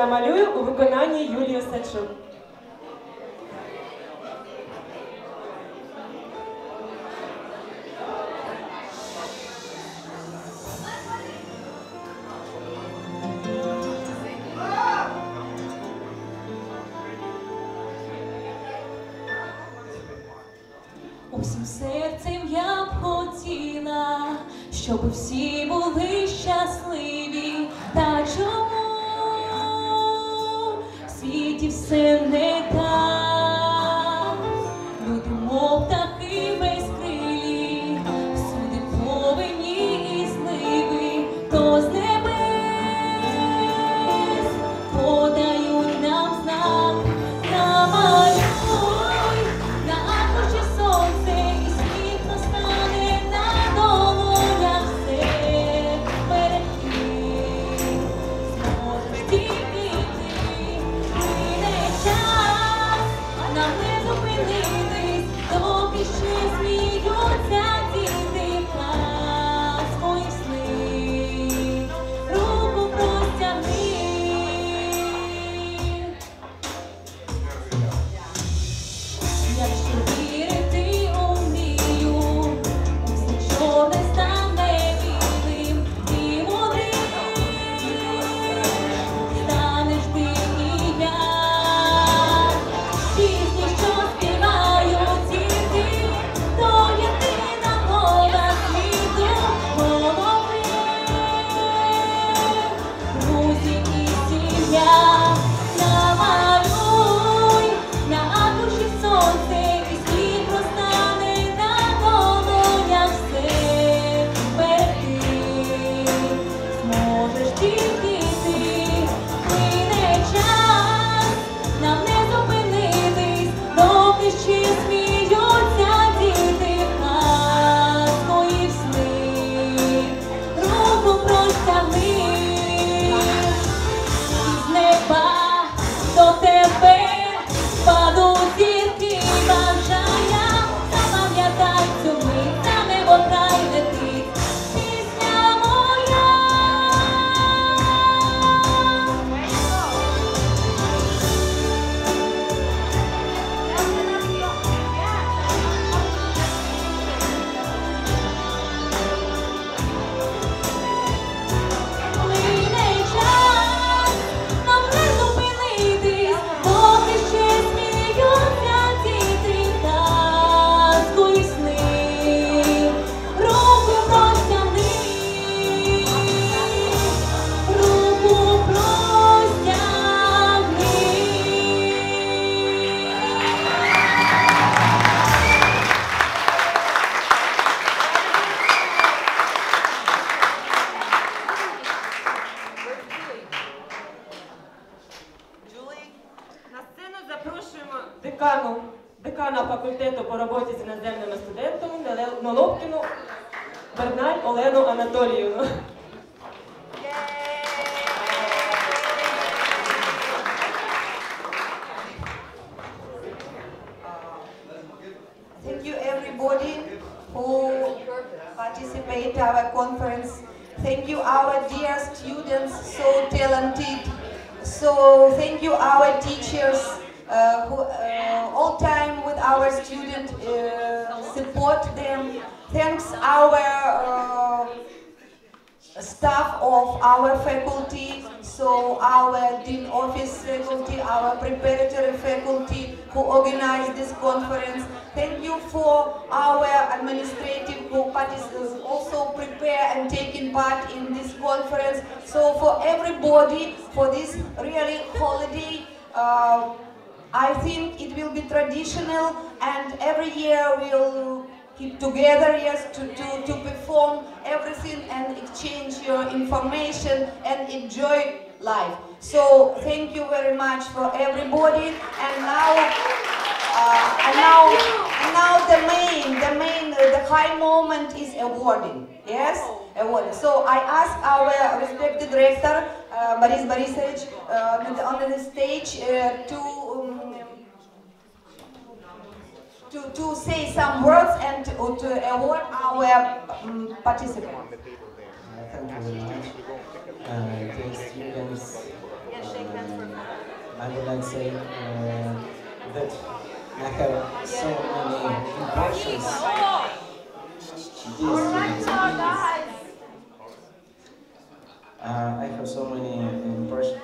Намалюю у виконанні Юлії Сачук. Усім серцем я б хотіла, щоб всі були щасливі, та чому в світі все не так? декана факультету по роботі з іноземними студентами Наловкіну Берналь Олену Анатоліївну. Thank you everybody who participate in our conference. Thank you our dear students, so talented. So thank you our teachers who all time with our student support them. Thanks our staff of our faculty, so our dean office faculty, our preparatory faculty who organized this conference. Thank you for our administrative who also prepare and taking part in this conference. So for everybody, for this really holiday, I think it will be traditional, and every year we'll keep together, yes, to perform everything and exchange your information and enjoy life. So thank you very much for everybody, and now the high moment is awarding. Yes, awarding. So I ask our respected rector, Boris Borisovich, on the stage to say some words and to award our participants. Thank you very much. Dear students, I would like to say that I have so many impressions. I have so many impressions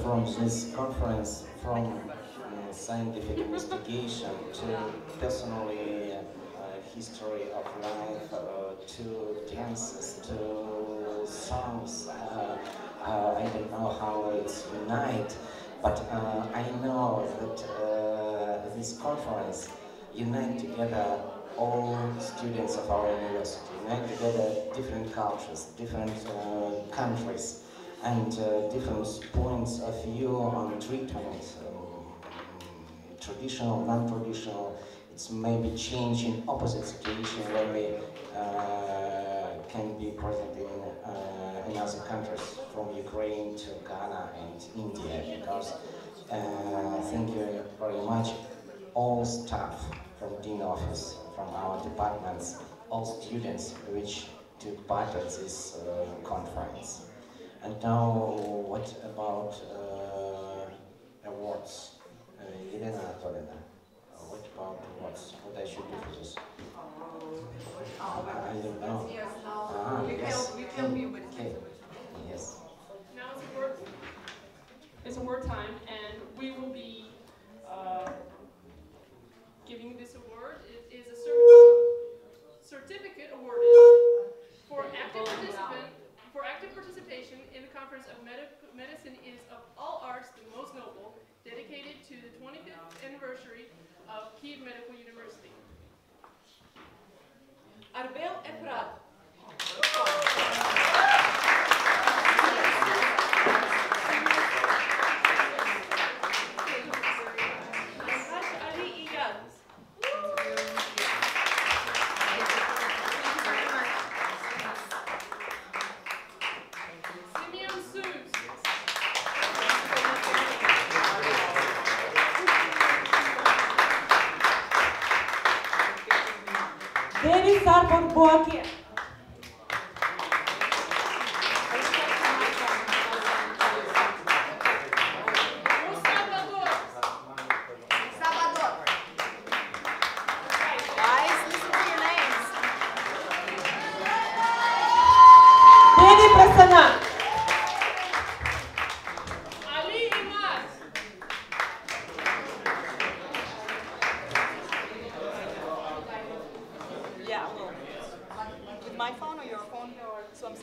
from this conference, from scientific investigation to personally history of life, to dances, to songs. I don't know how it's unite, but I know that this conference unite together all students of our university, unite together different cultures, different countries, and different points of view on treatment. Traditional, non-traditional, it's maybe change in opposite situation when we can be present in other countries, from Ukraine to Ghana and India, because thank you very much, all staff from Dean Office, from our departments, all students which took part of this conference. And now, what about awards? Elena Anatolievna, what about awards? What I should do for this? I don't know. Yes. Okay. Yes. Now it's award time, and we will be giving this award. It is a certificate awarded for active participation in the conference of medicine is of all arts the most noble, dedicated to the 25th anniversary of Kyiv Medical University. Арбел Ефрат. Девис Сарбон Боаке. From